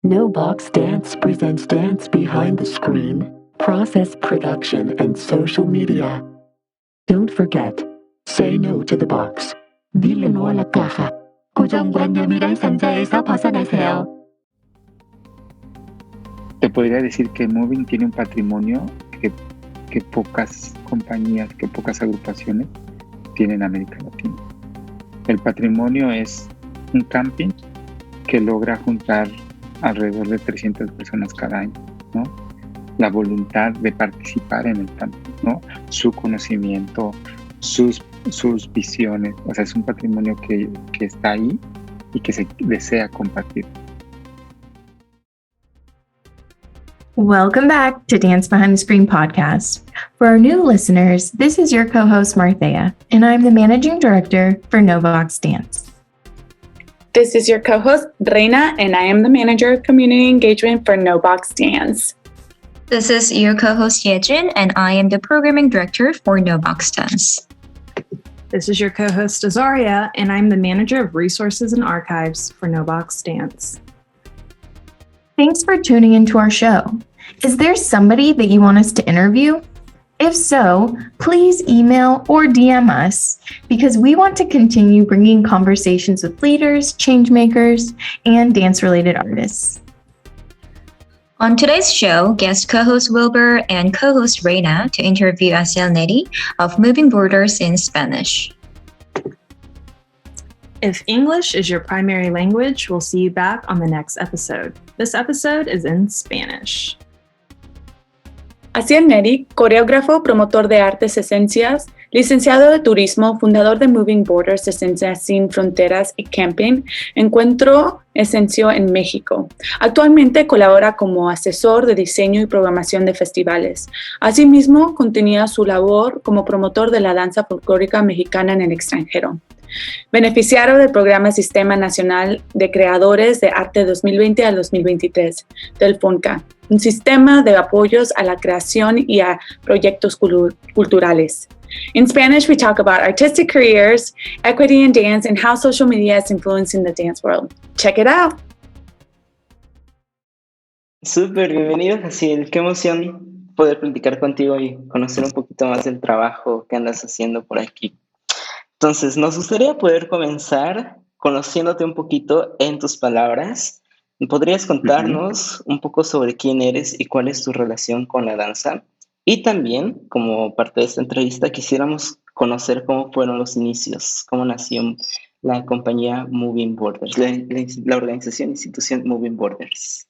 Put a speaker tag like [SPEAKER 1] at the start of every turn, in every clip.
[SPEAKER 1] No Box Dance presents Dance Behind the Screen, Process Production, and Social Media. Don't forget, say no to the box. Dile no a la caja. 고정관념이란 상자에서 벗어나세요.
[SPEAKER 2] Te podría decir que Moving tiene un patrimonio que pocas compañías, que pocas agrupaciones tienen en América Latina. El patrimonio es un camping que logra juntar alrededor de 300 personas cada año, ¿no? La voluntad de participar en el camping, ¿no? Su conocimiento, sus visiones, o sea, es un patrimonio que está ahí y que se desea compartir.
[SPEAKER 3] Welcome back to Dance Behind the Screen podcast. For our new listeners, this is your co-host Marthea, and I'm the managing director for No Box Dance.
[SPEAKER 4] This is your co-host Reina, and I am the manager of community engagement for No Box Dance.
[SPEAKER 5] This is your co-host Yejin, and I am the programming director for No Box Dance.
[SPEAKER 6] This is your co-host Azaria, and I'm the manager of resources and archives for No Box Dance.
[SPEAKER 3] Thanks for tuning into our show. Is there somebody that you want us to interview? If so, please email or DM us because we want to continue bringing conversations with leaders, changemakers, and dance-related artists.
[SPEAKER 5] On today's show, guest co-host Wilbur and co-host Reina to interview Asiel Neri of Moving Borders in Spanish.
[SPEAKER 6] If English is your primary language, we'll see you back on the next episode. This episode is in Spanish.
[SPEAKER 4] Asiel Neri, coreógrafo, promotor de artes esencias, licenciado de turismo, fundador de Moving Borders, Esencias Sin Fronteras y Camping, Encuentro Esencio en México. Actualmente colabora como asesor de diseño y programación de festivales. Asimismo, continúa su labor como promotor de la danza folclórica mexicana en el extranjero. Beneficiario del programa Sistema Nacional de Creadores de Arte 2020 al 2023 del FONCA, un sistema de apoyos a la creación y a proyectos culturales. In Spanish, we talk about artistic careers, equity in dance, and how social media is influencing the dance world. Check it out.
[SPEAKER 7] Súper, bienvenido, Jaciel. Qué emoción poder platicar contigo y conocer un poquito más del trabajo que andas haciendo por aquí. Entonces, nos gustaría poder comenzar conociéndote un poquito en tus palabras. ¿Podrías contarnos un poco sobre quién eres y cuál es tu relación con la danza? Y también, como parte de esta entrevista, quisiéramos conocer cómo fueron los inicios, cómo nació la compañía Moving Borders, la organización, institución Moving Borders.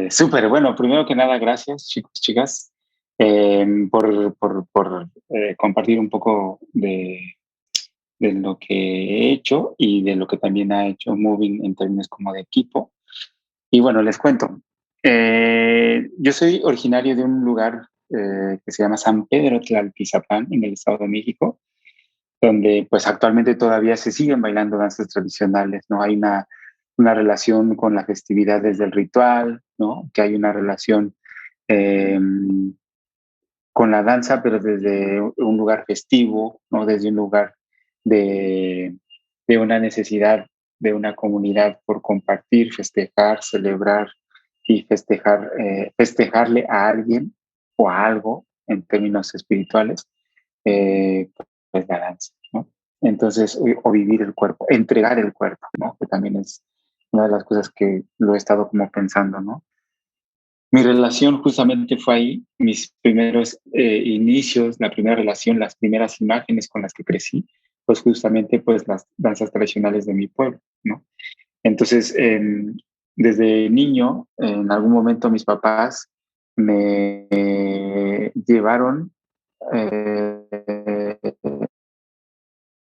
[SPEAKER 2] Súper, bueno, primero que nada, gracias, chicos, chicas. Por compartir un poco de lo que he hecho y de lo que también ha hecho Moving en términos como de equipo. Y bueno, les cuento. Yo soy originario de un lugar que se llama San Pedro Tlaltizapán, en el Estado de México, donde pues actualmente todavía se siguen bailando danzas tradicionales, ¿no? Hay una relación con la festividad desde el ritual, ¿no? Que hay una relación con la danza, pero desde un lugar festivo, ¿no? Desde un lugar de una necesidad de una comunidad por compartir, festejar, celebrar y festejarle a alguien o a algo en términos espirituales, pues la danza, ¿no? Entonces, o vivir el cuerpo, entregar el cuerpo, ¿no? Que también es una de las cosas que lo he estado como pensando, ¿no? Mi relación justamente fue ahí, mis primeros inicios, la primera relación, las primeras imágenes con las que crecí, pues justamente pues las danzas tradicionales de mi pueblo, ¿no? Entonces, desde niño, en algún momento mis papás me llevaron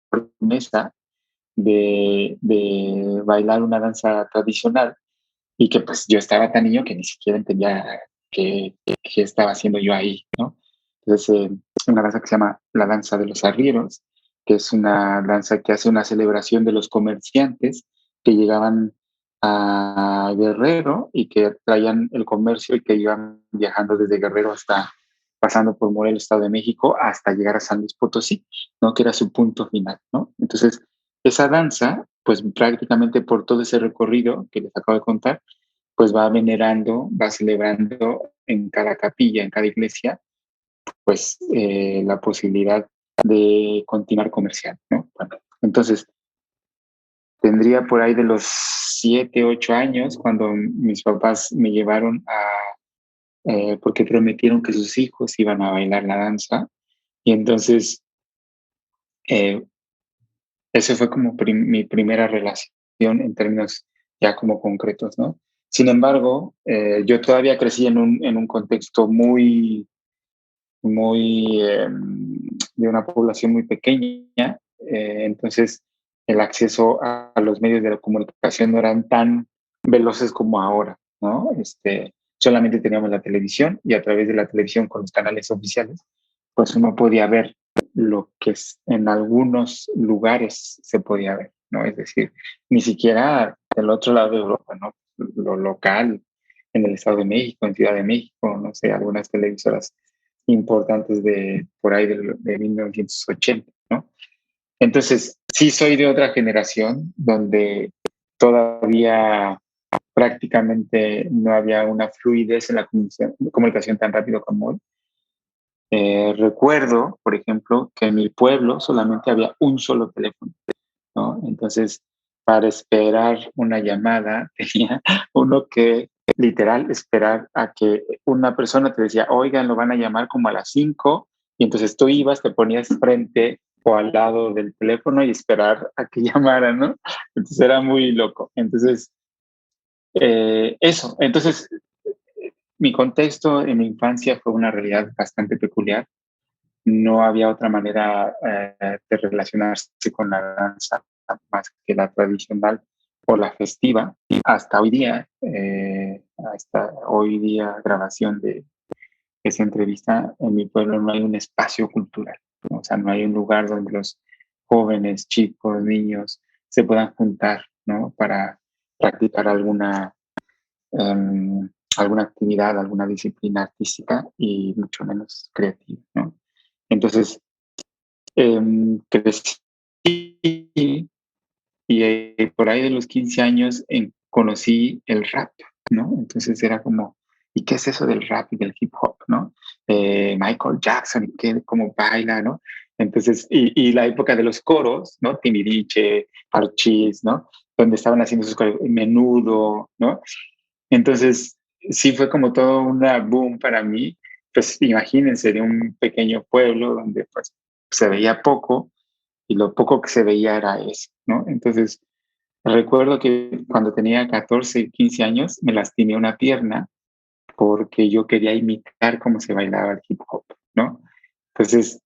[SPEAKER 2] por mesa de bailar una danza tradicional y que pues yo estaba tan niño que ni siquiera entendía qué estaba haciendo yo ahí, ¿no? Entonces, una danza que se llama la danza de los arrieros, que es una danza que hace una celebración de los comerciantes que llegaban a Guerrero y que traían el comercio y que iban viajando desde Guerrero hasta, pasando por Morelos, Estado de México, hasta llegar a San Luis Potosí, ¿no? Que era su punto final, ¿no? Entonces, esa danza pues prácticamente por todo ese recorrido que les acabo de contar, pues va venerando, va celebrando en cada capilla, en cada iglesia, pues la posibilidad de continuar comercial, ¿no? Bueno, entonces, tendría por ahí de los 7, 8 años cuando mis papás me llevaron porque prometieron que sus hijos iban a bailar la danza. Y entonces, eh, esa fue como mi primera relación en términos ya como concretos, ¿no? Sin embargo, yo todavía crecí en un contexto muy de una población muy pequeña, entonces el acceso a los medios de la comunicación no eran tan veloces como ahora, ¿no? Solamente teníamos la televisión y a través de la televisión con los canales oficiales, pues uno podía ver lo que en algunos lugares se podía ver, ¿no? Es decir, ni siquiera del otro lado de Europa, ¿no? Lo local, en el Estado de México, en Ciudad de México, no sé, algunas televisoras importantes de por ahí de 1980, ¿no? Entonces, sí soy de otra generación donde todavía prácticamente no había una fluidez en la comunicación tan rápido como hoy. Recuerdo, por ejemplo, que en mi pueblo solamente había un solo teléfono, ¿no? Entonces, para esperar una llamada, tenía uno que literal esperar a que una persona te decía, oigan, lo van a llamar como a las 5, y entonces tú ibas, te ponías frente o al lado del teléfono y esperar a que llamara, ¿no? Entonces era muy loco. Entonces, eso. Entonces, mi contexto en mi infancia fue una realidad bastante peculiar. No había otra manera de relacionarse con la danza más que la tradicional o la festiva. Hasta hoy día, grabación de esa entrevista, en mi pueblo no hay un espacio cultural, ¿no? O sea, no hay un lugar donde los jóvenes, chicos, niños se puedan juntar, ¿no? Para practicar alguna actividad, alguna disciplina artística y mucho menos creativa, ¿no? Entonces, crecí y por ahí de los 15 años conocí el rap, ¿no? Entonces era como, ¿y qué es eso del rap y del hip hop, no? Michael Jackson, ¿y qué, cómo baila, no? Entonces, y la época de los coros, ¿no? Timbiriche, Parchís, ¿no? Donde estaban haciendo sus coros, Menudo, ¿no? Entonces, sí fue como todo una boom para mí. Pues imagínense, de un pequeño pueblo donde pues se veía poco y lo poco que se veía era eso, ¿no? Entonces, recuerdo que cuando tenía 14, 15 años me lastimé una pierna porque yo quería imitar cómo se bailaba el hip hop, ¿no? Entonces,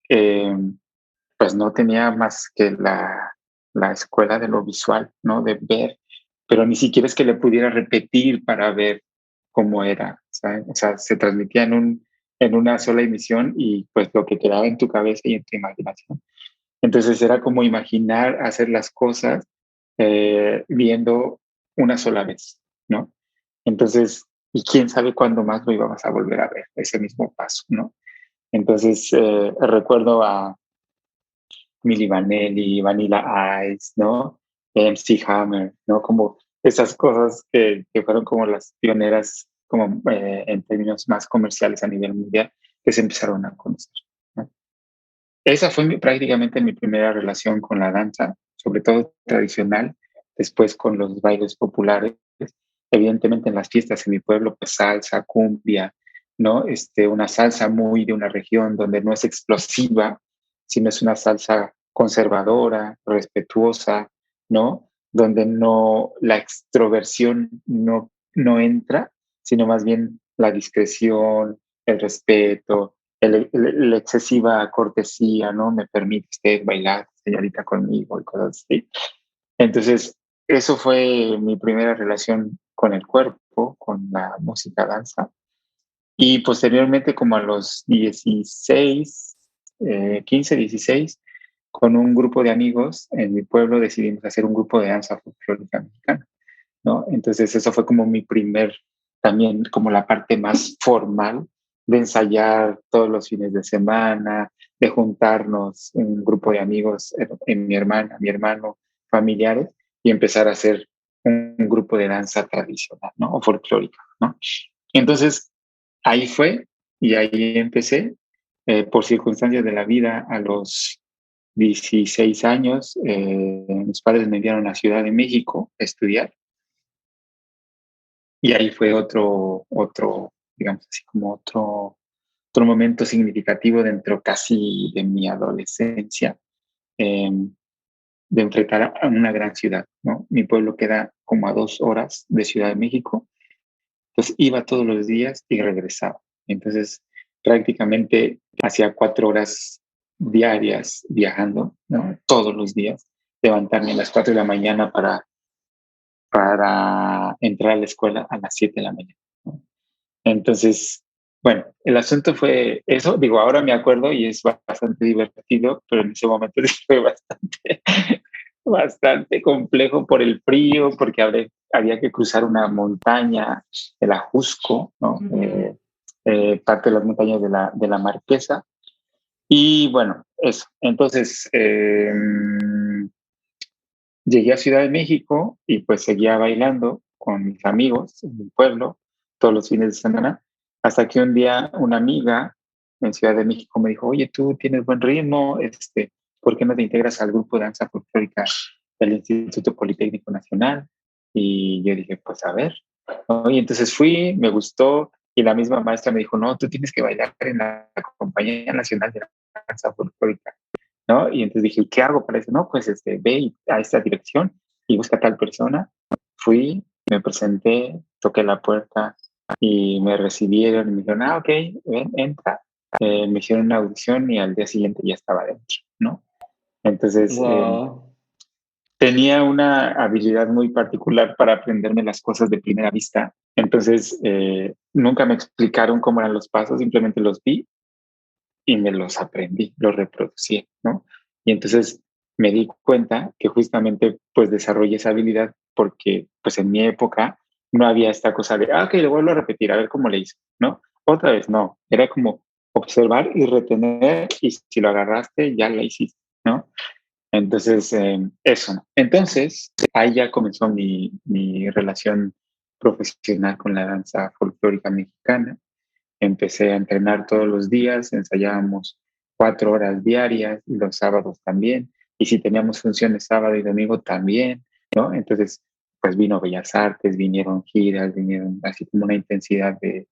[SPEAKER 2] pues no tenía más que la escuela de lo visual, ¿no? De ver, pero ni siquiera es que le pudiera repetir para ver cómo era, ¿sabes? O sea, se transmitía en una sola emisión y pues lo que quedaba en tu cabeza y en tu imaginación. Entonces era como imaginar hacer las cosas viendo una sola vez, ¿no? Entonces, y quién sabe cuándo más lo íbamos a volver a ver, ese mismo paso, ¿no? Entonces, recuerdo a Milli Vanilli, Vanilla Ice, ¿no? MC Hammer, ¿no? Como esas cosas que fueron como las pioneras, como en términos más comerciales a nivel mundial, que se empezaron a conocer, ¿no? Esa fue prácticamente mi primera relación con la danza, sobre todo tradicional, después con los bailes populares, evidentemente en las fiestas en mi pueblo, pues salsa, cumbia, ¿no? Una salsa muy de una región donde no es explosiva, sino es una salsa conservadora, respetuosa, ¿no? Donde no, la extroversión no entra, sino más bien la discreción, el respeto, la excesiva cortesía, ¿no? Me permite usted bailar, señorita, conmigo y cosas así. Entonces, eso fue mi primera relación con el cuerpo, con la música danza. Y posteriormente, como a los 16, 15, 16, con un grupo de amigos en mi pueblo decidimos hacer un grupo de danza folclórica mexicana, ¿no? Entonces, eso fue como mi primer, también como la parte más formal de ensayar todos los fines de semana, de juntarnos en un grupo de amigos, en mi hermana, mi hermano, familiares, y empezar a hacer un grupo de danza tradicional, ¿no? O folclórica, ¿no? Entonces, ahí fue y ahí empecé. Por circunstancias de la vida, a los 16 años, mis padres me enviaron a Ciudad de México a estudiar y ahí fue digamos así como otro momento significativo dentro casi de mi adolescencia, eh, de enfrentar a una gran ciudad, ¿no? Mi pueblo queda como a 2 horas de Ciudad de México, entonces iba todos los días y regresaba. Entonces prácticamente hacía 4 horas diarias viajando, ¿no? Todos los días, levantarme a las 4 de la mañana para entrar a la escuela a las 7 de la mañana, ¿no? Entonces, bueno, el asunto fue eso. Digo, ahora me acuerdo y es bastante divertido, pero en ese momento sí fue bastante complejo por el frío, porque había que cruzar una montaña, el Ajusco, ¿no? Parte de las montañas de la Marquesa. Y bueno, eso. Entonces, llegué a Ciudad de México y pues seguía bailando con mis amigos en mi pueblo todos los fines de semana, hasta que un día una amiga en Ciudad de México me dijo, oye, tú tienes buen ritmo, ¿por qué no te integras al grupo de danza folclórica del Instituto Politécnico Nacional? Y yo dije, pues a ver, ¿no? Y entonces fui, me gustó, y la misma maestra me dijo, no, tú tienes que bailar en la Compañía Nacional de Danza Folclórica, ¿no? Y entonces dije, ¿qué hago para eso? No, pues ve a esta dirección y busca a tal persona. Fui, me presenté, toqué la puerta y me recibieron y me dijeron, ok, ven, entra. Me hicieron una audición y al día siguiente ya estaba dentro, ¿no? Entonces,
[SPEAKER 7] Wow.
[SPEAKER 2] tenía una habilidad muy particular para aprenderme las cosas de primera vista. Entonces, nunca me explicaron cómo eran los pasos, simplemente los vi y me los aprendí, los reproducí, ¿no? Y entonces me di cuenta que justamente pues desarrollé esa habilidad porque pues en mi época no había esta cosa de, ok, lo vuelvo a repetir, a ver cómo le hizo, ¿no? Otra vez, no, era como observar y retener y si lo agarraste ya la hiciste, ¿no? Entonces, eso, ¿no? Entonces, ahí ya comenzó mi relación profesional con la danza folclórica mexicana. Empecé a entrenar todos los días, ensayábamos 4 horas diarias, y los sábados también, y si teníamos funciones sábado y domingo también, ¿no? Entonces, pues vino Bellas Artes, vinieron giras, vinieron así como una intensidad de,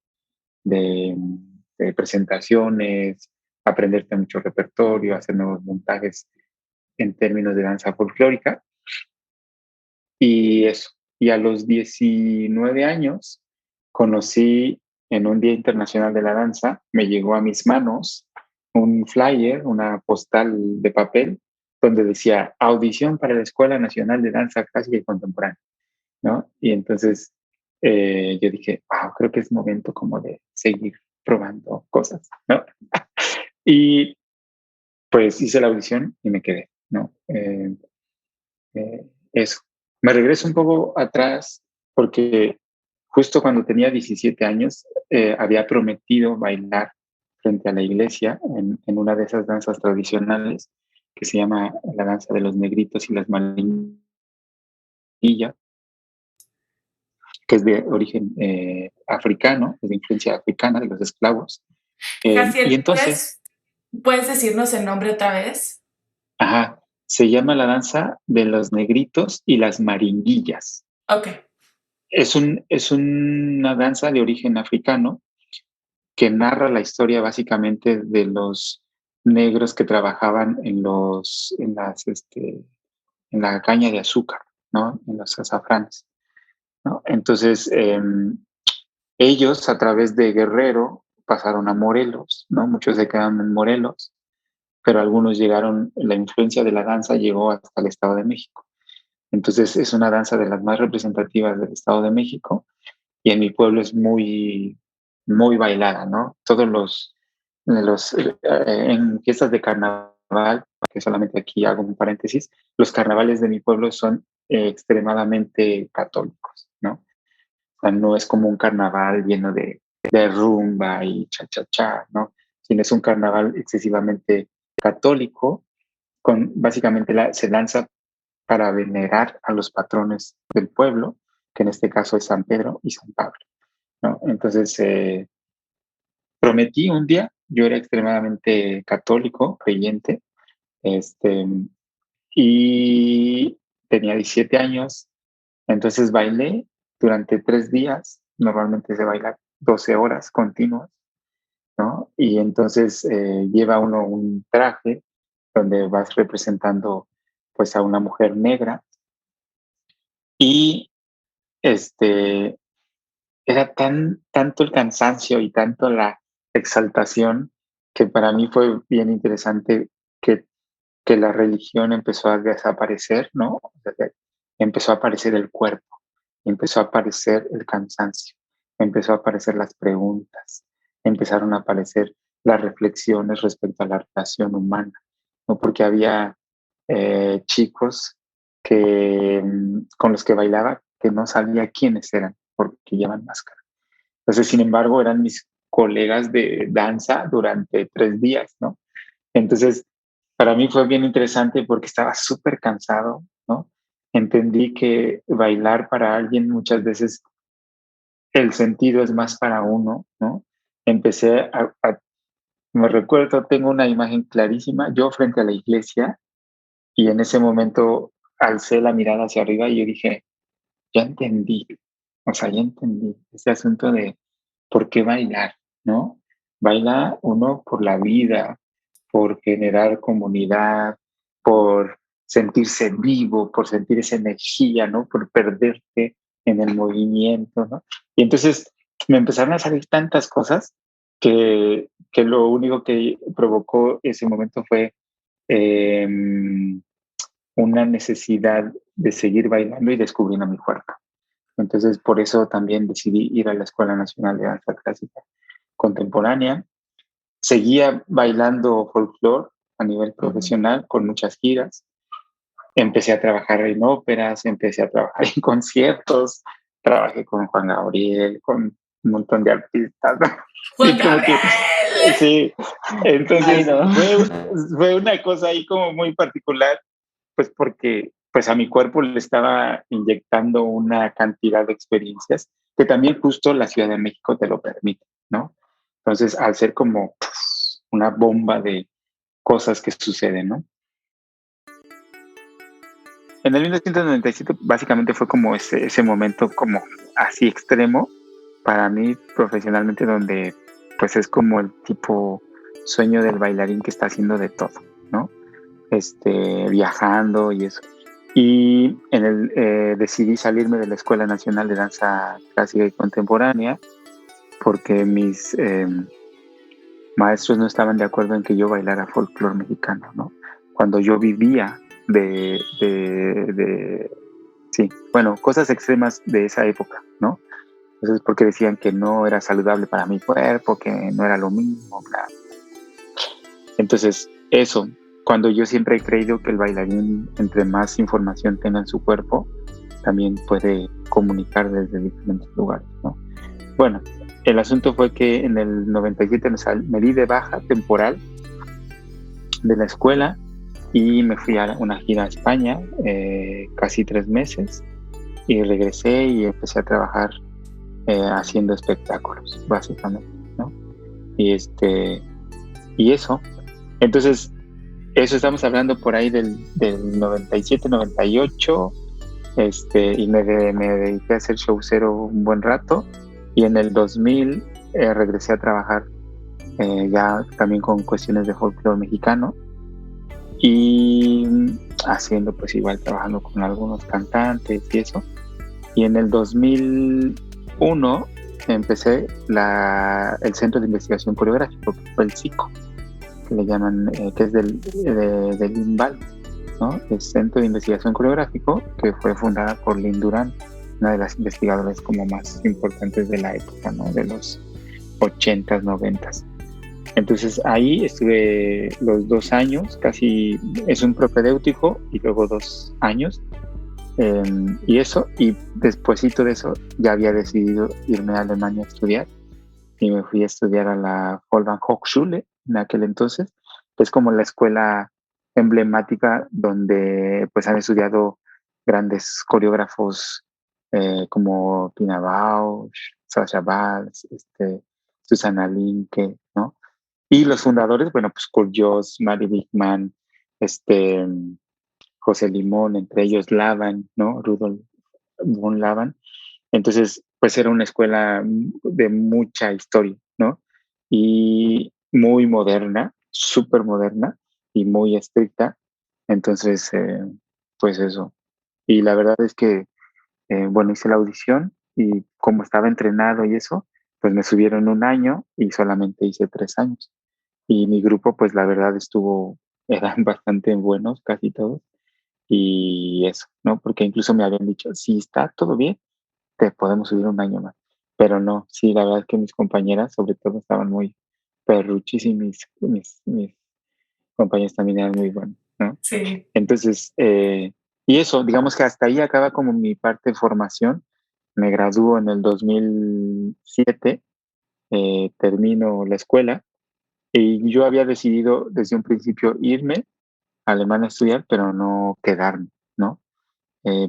[SPEAKER 2] de presentaciones, aprenderte mucho repertorio, hacer nuevos montajes en términos de danza folclórica, y eso. Y a los 19 años conocí en un Día Internacional de la Danza, me llegó a mis manos un flyer, una postal de papel, donde decía audición para la Escuela Nacional de Danza Clásica y Contemporánea, ¿no? Y entonces yo dije, wow, creo que es momento como de seguir probando cosas, ¿no? Y pues hice la audición y me quedé, ¿no? Eso. Me regreso un poco atrás porque justo cuando tenía 17 años había prometido bailar frente a la iglesia en una de esas danzas tradicionales que se llama la danza de los negritos y las marinillas, que es de origen africano, es de influencia africana de los esclavos. Y
[SPEAKER 8] Jaciel,
[SPEAKER 2] entonces,
[SPEAKER 8] ¿puedes decirnos el nombre otra vez?
[SPEAKER 2] ajá, se llama la danza de los negritos y las marinillas.
[SPEAKER 8] Ok.
[SPEAKER 2] Es una danza de origen africano que narra la historia básicamente de los negros que trabajaban en la caña de azúcar, ¿no? En los azafranes, ¿no? Entonces, ellos a través de Guerrero pasaron a Morelos, ¿no? Muchos se quedaron en Morelos, pero algunos llegaron, la influencia de la danza llegó hasta el Estado de México. Entonces, es una danza de las más representativas del Estado de México y en mi pueblo es muy, muy bailada, ¿no? En fiestas de carnaval, que solamente aquí hago un paréntesis, los carnavales de mi pueblo son extremadamente católicos, ¿no? O sea, no es como un carnaval lleno de rumba y cha-cha-cha, ¿no? Sino es un carnaval excesivamente católico, básicamente se danza para venerar a los patrones del pueblo, que en este caso es San Pedro y San Pablo, ¿no? Entonces, prometí un día, yo era extremadamente católico, creyente, y tenía 17 años, entonces bailé durante 3 días, normalmente se baila 12 horas continuas, ¿no? Y entonces lleva uno un traje donde vas representando pues a una mujer negra y este era tanto el cansancio y tanto la exaltación que para mí fue bien interesante que, que la religión empezó a desaparecer, ¿no? O sea, que empezó a aparecer el cuerpo, empezó a aparecer el cansancio, empezó a aparecer las preguntas, empezaron a aparecer las reflexiones respecto a la relación humana, ¿no? Porque había chicos con los que bailaba que no sabía quiénes eran porque llevan máscara. Entonces, sin embargo, eran mis colegas de danza durante 3 días, ¿no? Entonces, para mí fue bien interesante porque estaba súper cansado, ¿no? Entendí que bailar para alguien muchas veces el sentido es más para uno, ¿no? Empecé me recuerdo, tengo una imagen clarísima, yo frente a la iglesia y en ese momento alcé la mirada hacia arriba y yo dije, ya entendí, o sea, ya entendí ese asunto de por qué bailar, ¿no? Baila uno por la vida, por generar comunidad, por sentirse vivo, por sentir esa energía, ¿no? Por perderte en el movimiento, ¿no? Y entonces me empezaron a salir tantas cosas que lo único que provocó ese momento fue eh, una necesidad de seguir bailando y descubriendo mi cuerpo. Entonces, por eso también decidí ir a la Escuela Nacional de Danza Clásica Contemporánea. Seguía bailando folclore a nivel profesional con muchas giras. Empecé a trabajar en óperas, empecé a trabajar en conciertos, trabajé con Juan Gabriel, con un montón de artistas.
[SPEAKER 8] ¡Juan
[SPEAKER 2] Y como que,
[SPEAKER 8] Gabriel!
[SPEAKER 2] sí, entonces
[SPEAKER 7] Ay, no.
[SPEAKER 2] fue una cosa ahí como muy particular, pues porque pues a mi cuerpo le estaba inyectando una cantidad de experiencias que también justo la Ciudad de México te lo permite, ¿no? Entonces, al ser como una bomba de cosas que suceden, ¿no? En el 1997 básicamente fue como ese momento como así extremo para mí profesionalmente donde pues es como el tipo sueño del bailarín que está haciendo de todo, ¿no? Viajando y eso. Y decidí salirme de la Escuela Nacional de Danza Clásica y Contemporánea porque mis maestros no estaban de acuerdo en que yo bailara folclore mexicano, ¿no? Cuando yo vivía sí, bueno, cosas extremas de esa época, ¿no? Entonces, porque decían que no era saludable para mi cuerpo, que no era lo mismo, bla. Entonces, eso, cuando yo siempre he creído que el bailarín, entre más información tenga en su cuerpo, también puede comunicar desde diferentes lugares, ¿no? Bueno, el asunto fue que en el 97 me di de baja temporal de la escuela y me fui a una gira a España, casi 3 meses, y regresé y empecé a trabajar haciendo espectáculos, básicamente, ¿no? Y eso. Entonces, eso estamos hablando por ahí del 97, 98, y me dediqué a hacer showcero un buen rato, y en el 2000 regresé a trabajar ya también con cuestiones de folclore mexicano, y haciendo pues igual trabajando con algunos cantantes y eso. Y en el 2001 empecé el Centro de Investigación Coreográfica, que fue el CICO, que le llaman, que es del INVAL, ¿no? El Centro de Investigación Coreográfico, que fue fundada por Lynn Durán, una de las investigadoras como más importantes de la época, ¿no? De los 80s, 90s. Entonces ahí estuve los 2 años, casi es un propedéutico y luego 2 años. Y eso, y despuesito de eso ya había decidido irme a Alemania a estudiar y me fui a estudiar a la Folkwang Hochschule en aquel entonces, que es como la escuela emblemática donde pues han estudiado grandes coreógrafos como Pina Bausch, Sasha Valls, Susana Linke, ¿no? Y los fundadores, bueno, pues Kurt Joss, Mary Bigman, este, José Limón, entre ellos Lavan, ¿no? Rudolf von Lavan. Entonces, pues era una escuela de mucha historia, ¿no? Y muy moderna, súper moderna y muy estricta. Entonces, pues eso. Y la verdad es que, bueno, hice la audición y como estaba entrenado y eso, pues me subieron un año y solamente hice 3 años. Y mi grupo, pues la verdad eran bastante buenos, casi todos. Y eso, ¿no? Porque incluso me habían dicho, si está todo bien, te podemos subir un año más. Pero no, sí, la verdad es que mis compañeras, sobre todo, estaban muy perruchis y mis compañeros también eran muy buenos, ¿no?
[SPEAKER 8] Sí.
[SPEAKER 2] Entonces, y eso, digamos que hasta ahí acaba como mi parte de formación. Me gradúo en el 2007, termino la escuela y yo había decidido desde un principio irme a Alemania a estudiar, pero no quedarme, ¿no?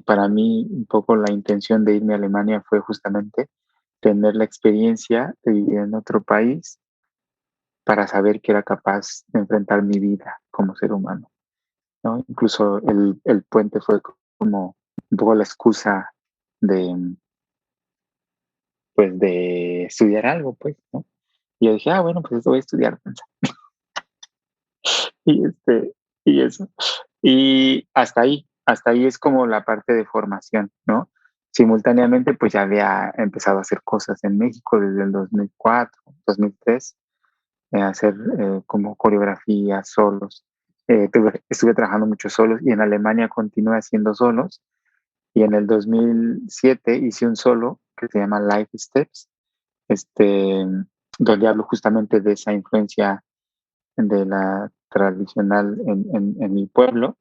[SPEAKER 2] Para mí, un poco la intención de irme a Alemania fue justamente tener la experiencia de vivir en otro país para saber que era capaz de enfrentar mi vida como ser humano, ¿no? Incluso el puente fue como un poco la excusa de, pues, de estudiar algo, pues, ¿no? Y yo dije, bueno, pues esto voy a estudiar. Y, y eso. Y hasta ahí es como la parte de formación, ¿no? Simultáneamente, pues ya había empezado a hacer cosas en México desde el 2004, 2003, hacer como coreografía, solos. Estuve trabajando mucho solos y en Alemania continué haciendo solos. Y en el 2007 hice un solo que se llama Life Steps, donde hablo justamente de esa influencia de la tradicional en mi pueblo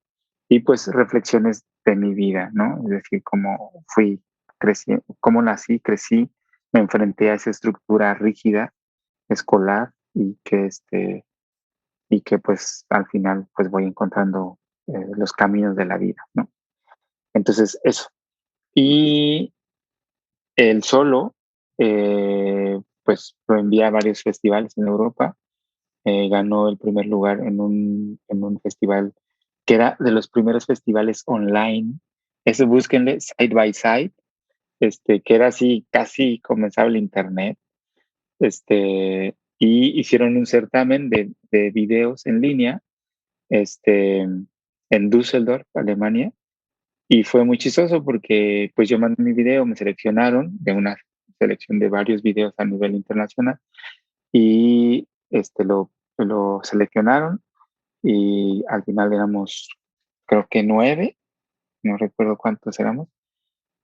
[SPEAKER 2] y pues reflexiones de mi vida, ¿no? Es decir, cómo fui creciendo, cómo nací, crecí, me enfrenté a esa estructura rígida escolar y que pues al final pues voy encontrando los caminos de la vida, ¿no? Entonces eso. Y el solo, pues lo envié a varios festivales en Europa. Ganó el primer lugar en un festival que era de los primeros festivales online. Eso búsquenle, Side by Side, que era así, casi comenzaba el internet. Y hicieron un certamen de videos en línea, en Düsseldorf, Alemania. Y fue muy chistoso porque pues yo mandé mi video, me seleccionaron de una selección de varios videos a nivel internacional y lo seleccionaron y al final éramos, creo que 9, no recuerdo cuántos éramos,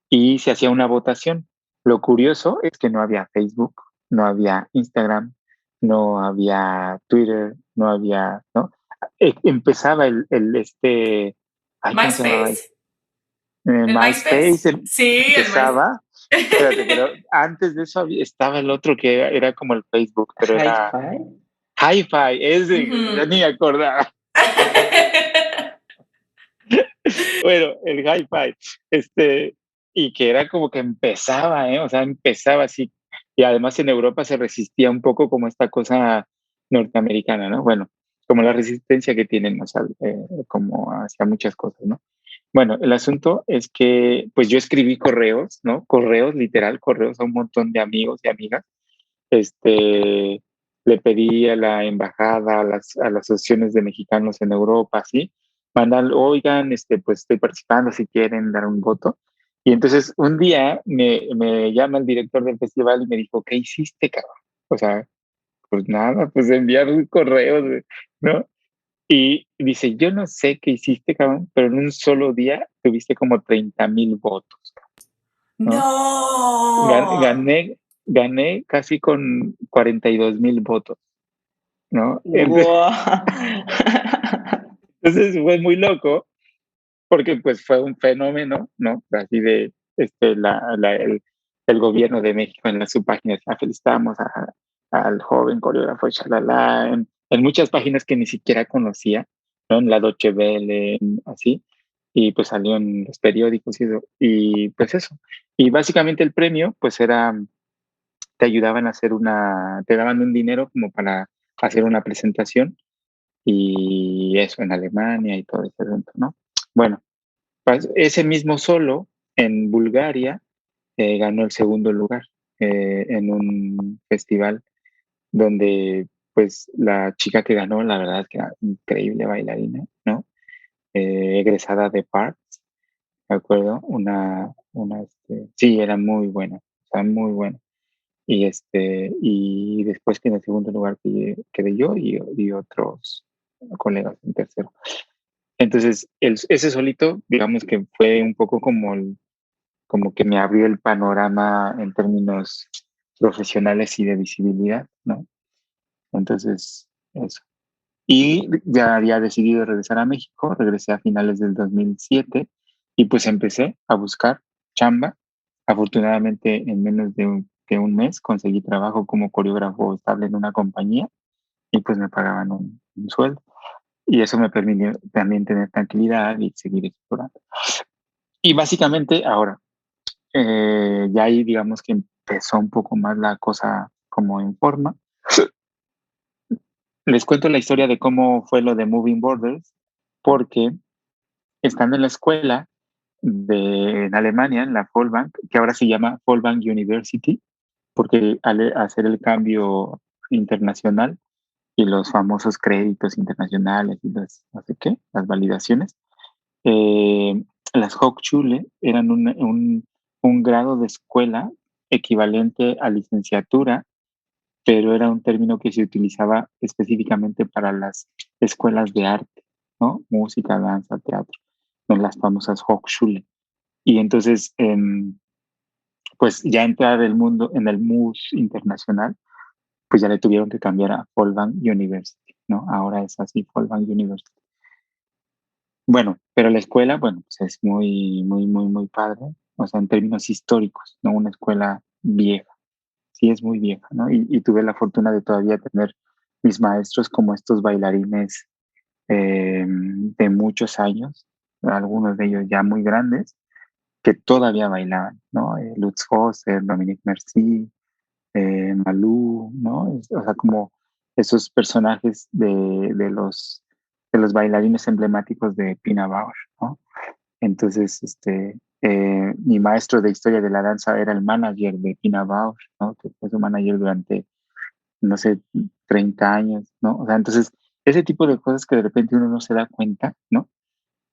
[SPEAKER 2] y se hacía una votación. Lo curioso es que no había Facebook, no había Instagram, no había Twitter, no había, ¿no? Empezaba ay, ¿cómo se llamaba?
[SPEAKER 8] MySpace. El
[SPEAKER 2] MySpace
[SPEAKER 8] MySpace. Sí, el MySpace.
[SPEAKER 2] empezaba. Espérate, pero antes de eso estaba el otro que era como el Facebook, pero era
[SPEAKER 7] Hi-Fi.
[SPEAKER 2] Hi-Fi, ese, ya ni me acordaba. Bueno, el Hi-Fi, y que era como que empezaba, o sea, empezaba así, y además en Europa se resistía un poco como esta cosa norteamericana, ¿no? Bueno, como la resistencia que tienen, o sea, como hacia muchas cosas, ¿no? Bueno, el asunto es que, pues yo escribí correos, ¿no? Correos, literal, correos a un montón de amigos y amigas. Le pedí a la embajada, a las asociaciones de mexicanos en Europa, ¿sí? Mandan, oigan, pues estoy participando si quieren dar un voto. Y entonces un día me llama el director del festival y me dijo, ¿qué hiciste, cabrón? O sea, pues nada, pues enviar un correo, ¿no? Y dice, yo no sé qué hiciste, cabrón, pero en un solo día tuviste como 30,000 votos, ¿no?
[SPEAKER 8] No.
[SPEAKER 2] Gané, gané casi con 42,000 votos, ¿no?
[SPEAKER 7] Wow.
[SPEAKER 2] Entonces fue muy loco porque pues fue un fenómeno, ¿no? Así de el gobierno de México en su página, felicitamos al joven coreógrafo, shalala, en muchas páginas que ni siquiera conocía, ¿no? En la Deutsche Welle, así, y pues salió en los periódicos y eso, y pues eso. Y básicamente el premio, pues era, te ayudaban a hacer te daban un dinero como para hacer una presentación y eso en Alemania y todo ese evento, ¿no? Bueno, pues ese mismo solo en Bulgaria ganó el segundo lugar en un festival donde pues la chica que ganó, la verdad es que era increíble bailarina, ¿no? Egresada de Parks, ¿de acuerdo? Sí, era muy buena, o sea, muy buena. Y después que en el segundo lugar quedé yo y otros colegas en tercero. Entonces, ese solito, digamos que fue un poco como que me abrió el panorama en términos profesionales y de visibilidad, ¿no? Entonces, eso. Y ya había decidido regresar a México, regresé a finales del 2007 y pues empecé a buscar chamba. Afortunadamente, en menos de un mes conseguí trabajo como coreógrafo estable en una compañía y pues me pagaban un sueldo. Y eso me permitió también tener tranquilidad y seguir explorando. Y básicamente ahora, ya ahí digamos que empezó un poco más la cosa como en forma. Les cuento la historia de cómo fue lo de Moving Borders, porque estando en la escuela en Alemania, en la Vollbank, que ahora se llama Vollbank University, porque al hacer el cambio internacional y los famosos créditos internacionales y no sé qué, las validaciones, las Hochschule eran un grado de escuela equivalente a licenciatura, pero era un término que se utilizaba específicamente para las escuelas de arte, ¿no? Música, danza, teatro, en las famosas Hochschule. Y entonces, pues ya entrar en el MUS internacional, pues ya le tuvieron que cambiar a Vollbank University, ¿no? Ahora es así, Vollbank University. Bueno, pero la escuela, bueno, pues es muy, muy, muy, muy padre, o sea, en términos históricos, ¿no? Una escuela vieja, sí es muy vieja, ¿no? Y tuve la fortuna de todavía tener mis maestros como estos bailarines de muchos años, algunos de ellos ya muy grandes, que todavía bailaban, ¿no? Lutz Hosser, Dominique Merci, Malú, ¿no? O sea, como esos personajes de los bailarines emblemáticos de Pina Bausch, ¿no? Entonces, mi maestro de historia de la danza era el manager de Pina Bausch, ¿no? Que fue su manager durante, no sé, 30 años, ¿no? O sea, entonces, ese tipo de cosas que de repente uno no se da cuenta, ¿no?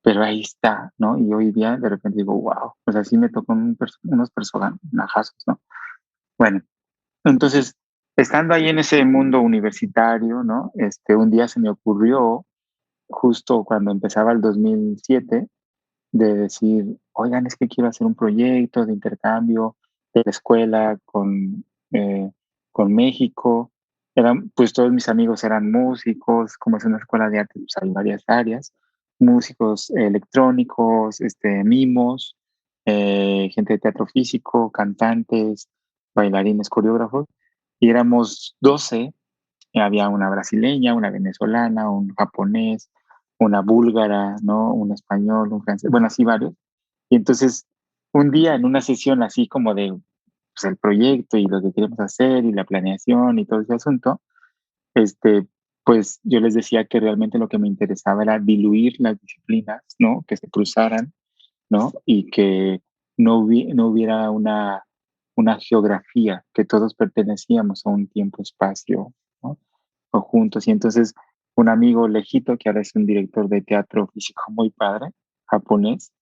[SPEAKER 2] Pero ahí está, ¿no? Y hoy día de repente digo, wow, pues así me tocó unos personajazos, ¿no? Bueno, entonces, estando ahí en ese mundo universitario, ¿no? Un día se me ocurrió, justo cuando empezaba el 2007, de decir, oigan, es que quiero hacer un proyecto de intercambio de la escuela con México. Pues todos mis amigos eran músicos, como es una escuela de arte, pues hay varias áreas, músicos electrónicos, mimos, gente de teatro físico, cantantes, bailarines, coreógrafos, y éramos 12. Había una brasileña, una venezolana, un japonés, una búlgara, ¿no? Un español, un francés, bueno, así varios. Y entonces, un día en una sesión así como de pues, el proyecto y lo que queremos hacer y la planeación y todo ese asunto, este, pues yo les decía que realmente lo que me interesaba era diluir las disciplinas, ¿no? Que se cruzaran, ¿no? Y que no hubiera una geografía, que todos pertenecíamos a un tiempo-espacio, ¿no? O juntos. Y entonces un amigo lejito, que ahora es un director de teatro físico muy padre, japonés,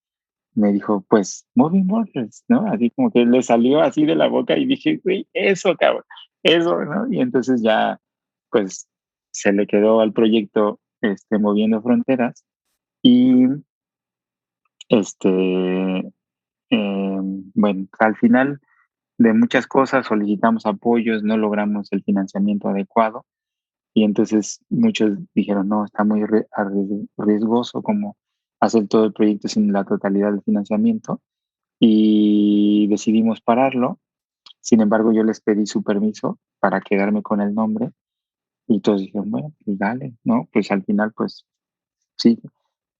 [SPEAKER 2] me dijo, pues, Moving Borders, ¿no? Así como que le salió así de la boca y dije, güey, eso, cabrón, eso, ¿no? Y entonces ya, pues, se le quedó al proyecto, Moviendo Fronteras y, este, bueno, al final de muchas cosas solicitamos apoyos, no logramos el financiamiento adecuado y entonces muchos dijeron, no, está muy riesgoso como hacer todo el proyecto sin la totalidad del financiamiento y decidimos pararlo. Sin embargo, yo les pedí su permiso para quedarme con el nombre y todos dijeron, bueno, pues dale, ¿no? Pues al final, pues sí.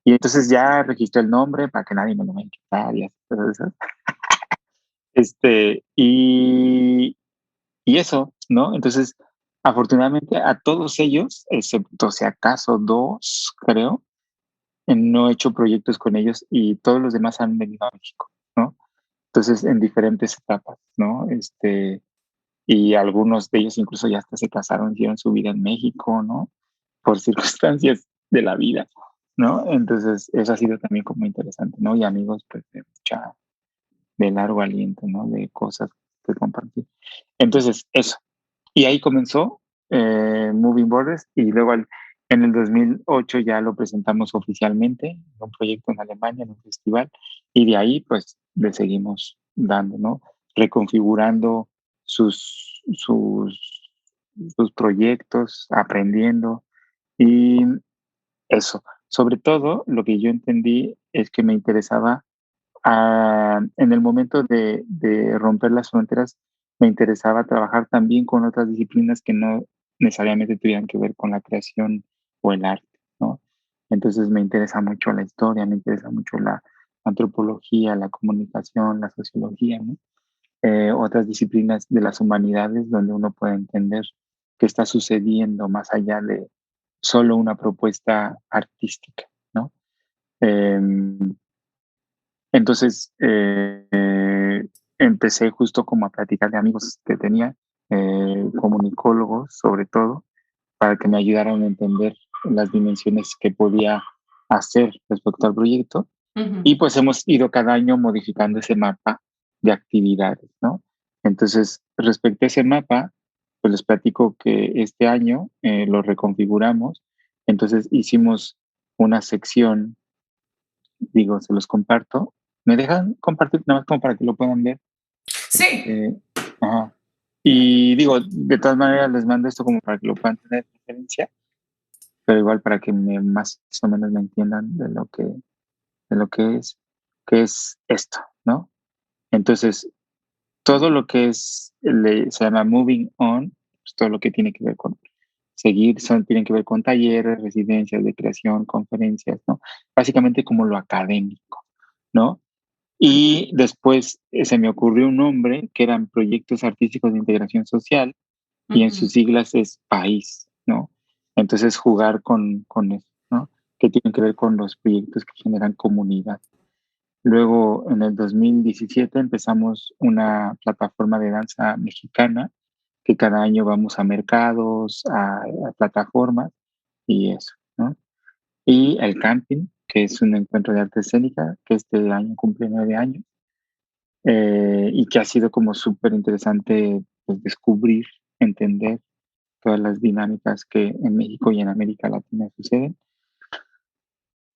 [SPEAKER 2] Y entonces ya registré el nombre para que nadie me lo vaya a quitar y así, cosas esas. Y eso, ¿no? Entonces, afortunadamente a todos ellos, excepto si acaso dos, creo, no he hecho proyectos con ellos y todos los demás han venido a México, ¿no? Entonces, en diferentes etapas, ¿no? Y algunos de ellos incluso ya hasta se casaron, hicieron su vida en México, ¿no? Por circunstancias de la vida, ¿no? Entonces, eso ha sido también como interesante, ¿no? Y amigos, pues, de largo aliento, ¿no? De cosas que compartir. Entonces, eso. Y ahí comenzó Moving Borders y luego en el 2008 ya lo presentamos oficialmente en un proyecto en Alemania, en un festival, y de ahí pues le seguimos dando, ¿no? Reconfigurando sus proyectos, aprendiendo y eso. Sobre todo, lo que yo entendí es que me interesaba en el momento de romper las fronteras, me interesaba trabajar también con otras disciplinas que no necesariamente tuvieran que ver con la creación o el arte, ¿no? Entonces me interesa mucho la historia, me interesa mucho la antropología, la comunicación, la sociología, ¿no? Otras disciplinas de las humanidades donde uno puede entender qué está sucediendo más allá de solo una propuesta artística, ¿no? Em, entonces, empecé justo como a platicar de amigos que tenía, comunicólogos sobre todo, para que me ayudaran a entender las dimensiones que podía hacer respecto al proyecto. Y pues hemos ido cada año modificando ese mapa de actividades, ¿no? Entonces, respecto a ese mapa, pues les platico que este año lo reconfiguramos. Entonces hicimos una sección, digo, se los comparto. ¿Me dejan compartir nada más como para que lo puedan ver?
[SPEAKER 9] Sí.
[SPEAKER 2] Ajá. Y digo, de todas maneras les mando esto como para que lo puedan tener de referencia, pero igual para que más o menos me entiendan de lo que es esto, ¿no? Entonces, todo lo que se llama moving on, pues todo lo que tiene que ver con seguir, tienen que ver con talleres, residencias de creación, conferencias, ¿no? Básicamente como lo académico, ¿no? Y después se me ocurrió un nombre que eran proyectos artísticos de integración social y en sus siglas es país, ¿no? Entonces jugar con eso, ¿no? Que tiene que ver con los proyectos que generan comunidad. Luego, en el 2017 empezamos una plataforma de danza mexicana que cada año vamos a mercados, a plataformas y eso, ¿no? Y el camping, que es un encuentro de arte escénica, que este año cumple 9 años, y que ha sido como súper interesante pues, descubrir, entender todas las dinámicas que en México y en América Latina suceden,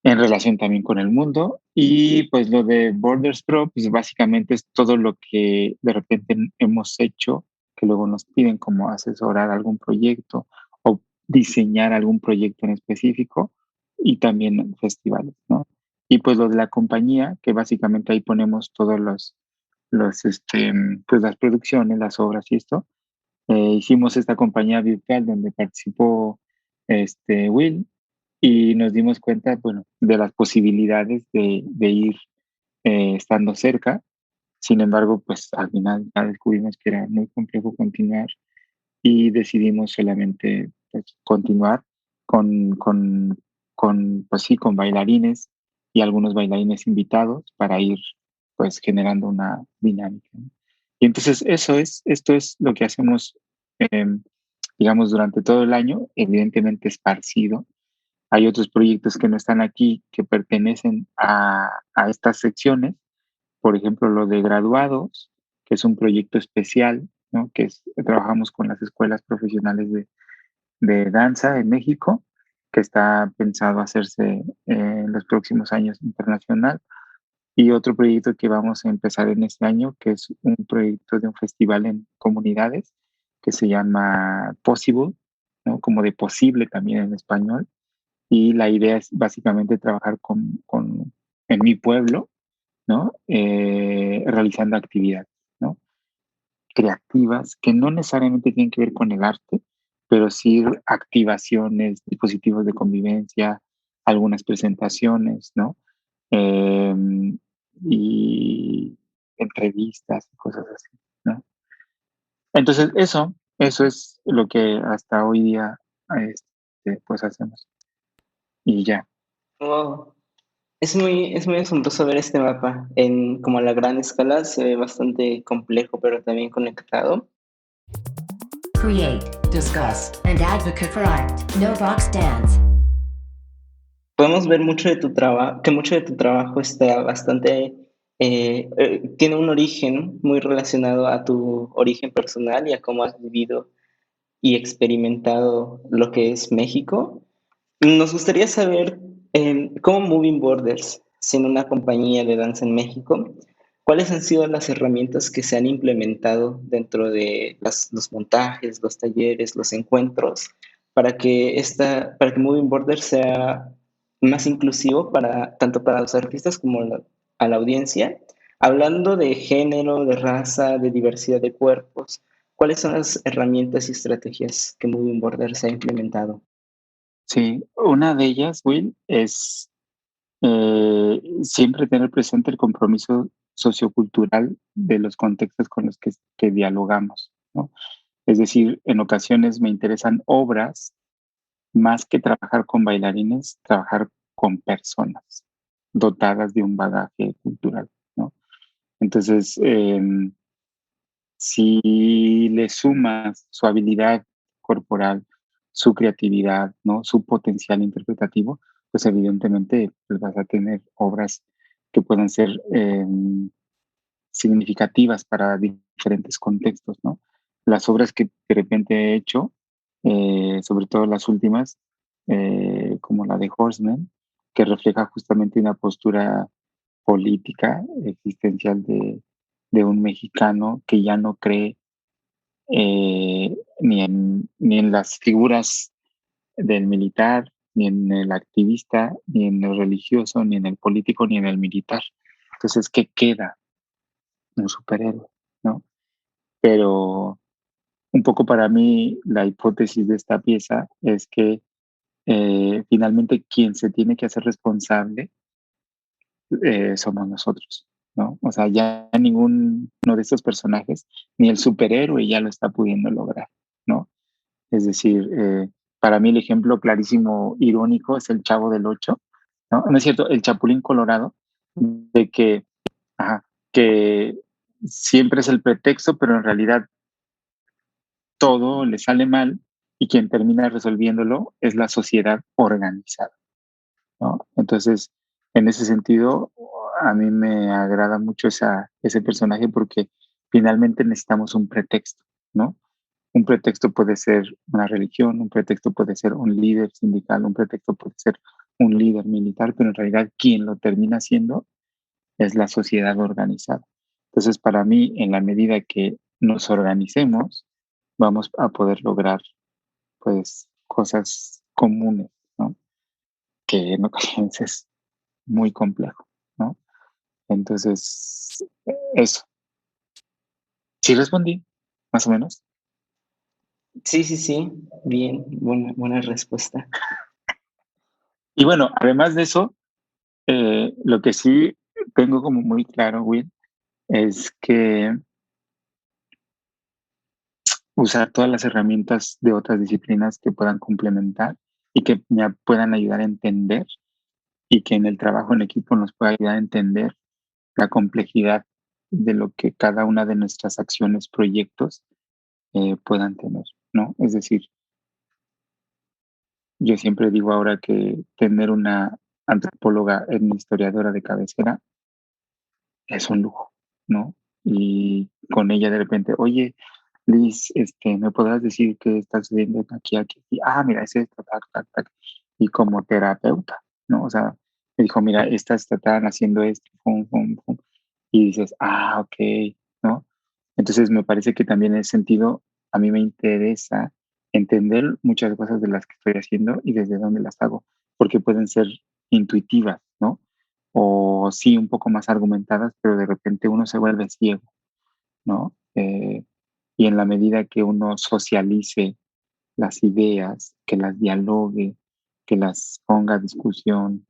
[SPEAKER 2] en relación también con el mundo. Y pues lo de Borders Pro, pues básicamente es todo lo que de repente hemos hecho, que luego nos piden como asesorar algún proyecto o diseñar algún proyecto en específico y también festivales, ¿no? Y pues lo de la compañía, que básicamente ahí ponemos todos pues las producciones, las obras y esto. Hicimos esta compañía virtual donde participó Will y nos dimos cuenta, bueno, de las posibilidades de ir estando cerca. Sin embargo, pues al final ya descubrimos que era muy complejo continuar y decidimos solamente pues, continuar con, con, pues sí, con bailarines y algunos bailarines invitados para ir pues generando una dinámica, ¿no? Y entonces esto es lo que hacemos, em, digamos, durante todo el año, evidentemente esparcido. Hay otros proyectos que no están aquí que pertenecen a estas secciones, por ejemplo, lo de graduados, que es un proyecto especial, ¿no? Trabajamos con las escuelas profesionales de danza en México, que está pensado hacerse en los próximos años internacional. Y otro proyecto que vamos a empezar en este año, que es un proyecto de un festival en comunidades, que se llama Possible, ¿no? Como de posible también en español. Y la idea es básicamente trabajar en mi pueblo, ¿no? Realizando actividades, ¿no? Creativas que no necesariamente tienen que ver con el arte, pero sí activaciones, dispositivos de convivencia, algunas presentaciones, ¿no? Y entrevistas y cosas así, ¿no? Entonces, eso es lo que hasta hoy día pues hacemos. Y ya.
[SPEAKER 7] Wow. Es muy asombroso ver este mapa en como a la gran escala, se ve bastante complejo, pero también conectado.
[SPEAKER 9] Create, discuss, and advocate for art. No box stands.
[SPEAKER 7] Podemos ver mucho de tu trabajo, que mucho de tu trabajo está bastante, tiene un origen muy relacionado a tu origen personal y a cómo has vivido y experimentado lo que es México. Nos gustaría saber cómo Moving Borders, siendo una compañía de danza en México, cuáles han sido las herramientas que se han implementado dentro de los montajes, los talleres, los encuentros, para que Moving Borders sea más inclusivo para, tanto para los artistas como a la audiencia, hablando de género, de raza, de diversidad de cuerpos. ¿Cuáles son las herramientas y estrategias que Moving Borders ha implementado?
[SPEAKER 2] Sí, una de ellas, Will, es siempre tener presente el compromiso sociocultural de los contextos con los que dialogamos, ¿no? Es decir, en ocasiones me interesan obras más que trabajar con bailarines, trabajar con personas dotadas de un bagaje cultural, ¿no? Entonces, si le sumas su habilidad corporal, su creatividad, ¿no? Su potencial interpretativo, pues evidentemente pues vas a tener obras que puedan ser significativas para diferentes contextos, ¿no? Las obras que de repente he hecho, sobre todo las últimas, como la de Horseman, que refleja justamente una postura política, existencial de un mexicano que ya no cree ni en las figuras del militar, ni en el activista, ni en el religioso, ni en el político, ni en el militar. Entonces, ¿qué queda? Un superhéroe, ¿no? Pero un poco para mí la hipótesis de esta pieza es que finalmente quien se tiene que hacer responsable somos nosotros, ¿no? O sea, ya ninguno de estos personajes, ni el superhéroe ya lo está pudiendo lograr, ¿no? Es decir, para mí el ejemplo clarísimo, irónico, es el Chavo del Ocho, ¿no? No es cierto, el Chapulín Colorado, de que, ajá, que siempre es el pretexto, pero en realidad todo le sale mal y quien termina resolviéndolo es la sociedad organizada, ¿no? Entonces, en ese sentido, a mí me agrada mucho ese personaje porque finalmente necesitamos un pretexto, ¿no? Un pretexto puede ser una religión, un pretexto puede ser un líder sindical, un pretexto puede ser un líder militar, pero en realidad quien lo termina haciendo es la sociedad organizada. Entonces, para mí, en la medida que nos organicemos, vamos a poder lograr, pues, cosas comunes, ¿no? Que en ocasiones es muy complejo, ¿no? Entonces, eso. Sí respondí, más o menos.
[SPEAKER 7] Sí, sí, sí, bien, buena respuesta.
[SPEAKER 2] Y bueno, además de eso, lo que sí tengo como muy claro, Will, es que usar todas las herramientas de otras disciplinas que puedan complementar y que me puedan ayudar a entender y que en el trabajo en equipo nos pueda ayudar a entender la complejidad de lo que cada una de nuestras acciones, proyectos puedan tener, ¿no? Es decir, yo siempre digo ahora que tener una antropóloga historiadora de cabecera es un lujo, ¿no? Y con ella de repente, oye, Liz, ¿me podrás decir qué está sucediendo aquí, aquí, aquí? Ah, mira, es esto, tac, tac, tac. Y como terapeuta, ¿no? O sea, me dijo, mira, estas están haciendo esto, pum, pum, pum. Y dices, ah, ok, ¿no? Entonces me parece que también en ese sentido a mí me interesa entender muchas cosas de las que estoy haciendo y desde dónde las hago, porque pueden ser intuitivas, ¿no? O sí un poco más argumentadas, pero de repente uno se vuelve ciego, ¿no? Y en la medida que uno socialice las ideas, que las dialogue, que las ponga a discusión,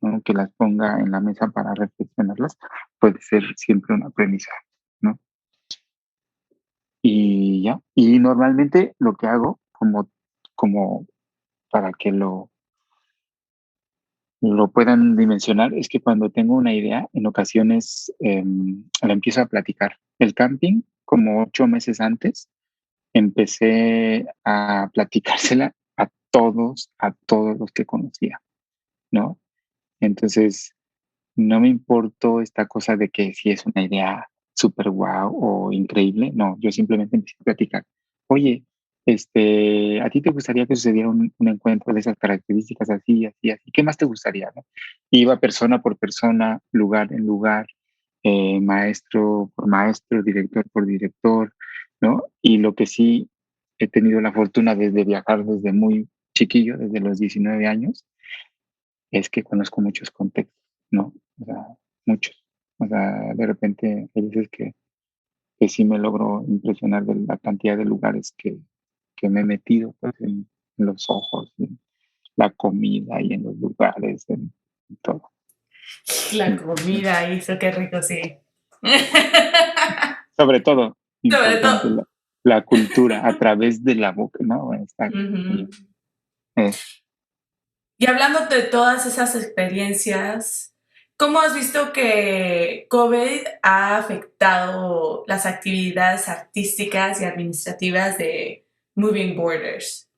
[SPEAKER 2] ¿no? Que las ponga en la mesa para reflexionarlas, puede ser siempre un aprendizaje, ¿no? Y ya, y normalmente lo que hago, como para que lo puedan dimensionar, es que cuando tengo una idea, en ocasiones la empiezo a platicar. El camping, como 8 meses antes, empecé a platicársela a todos los que conocía, ¿no? Entonces, no me importó esta cosa de que si es una idea súper guau o increíble, no, yo simplemente empecé a platicar. Oye, ¿a ti te gustaría que sucediera un encuentro de esas características así, así, así? ¿Qué más te gustaría, no? Iba persona por persona, lugar en lugar, maestro por maestro, director por director, ¿no? Y lo que sí he tenido la fortuna de viajar desde muy chiquillo, desde los 19 años, es que conozco muchos contextos, ¿no? O sea, muchos. O sea, de repente hay veces que sí me logro impresionar de la cantidad de lugares que me he metido, pues, en los ojos, en la comida y en los lugares, en todo.
[SPEAKER 10] La
[SPEAKER 2] Sí.
[SPEAKER 10] comida, eso qué rico, sí.
[SPEAKER 2] Sobre todo,
[SPEAKER 10] Sobre
[SPEAKER 2] importante,
[SPEAKER 10] todo.
[SPEAKER 2] la cultura a través de la boca, ¿no? Está,
[SPEAKER 10] Ujú.
[SPEAKER 2] eh,
[SPEAKER 10] Y hablando de todas esas experiencias, ¿cómo has visto que COVID ha afectado las actividades artísticas y administrativas de Moving Borders?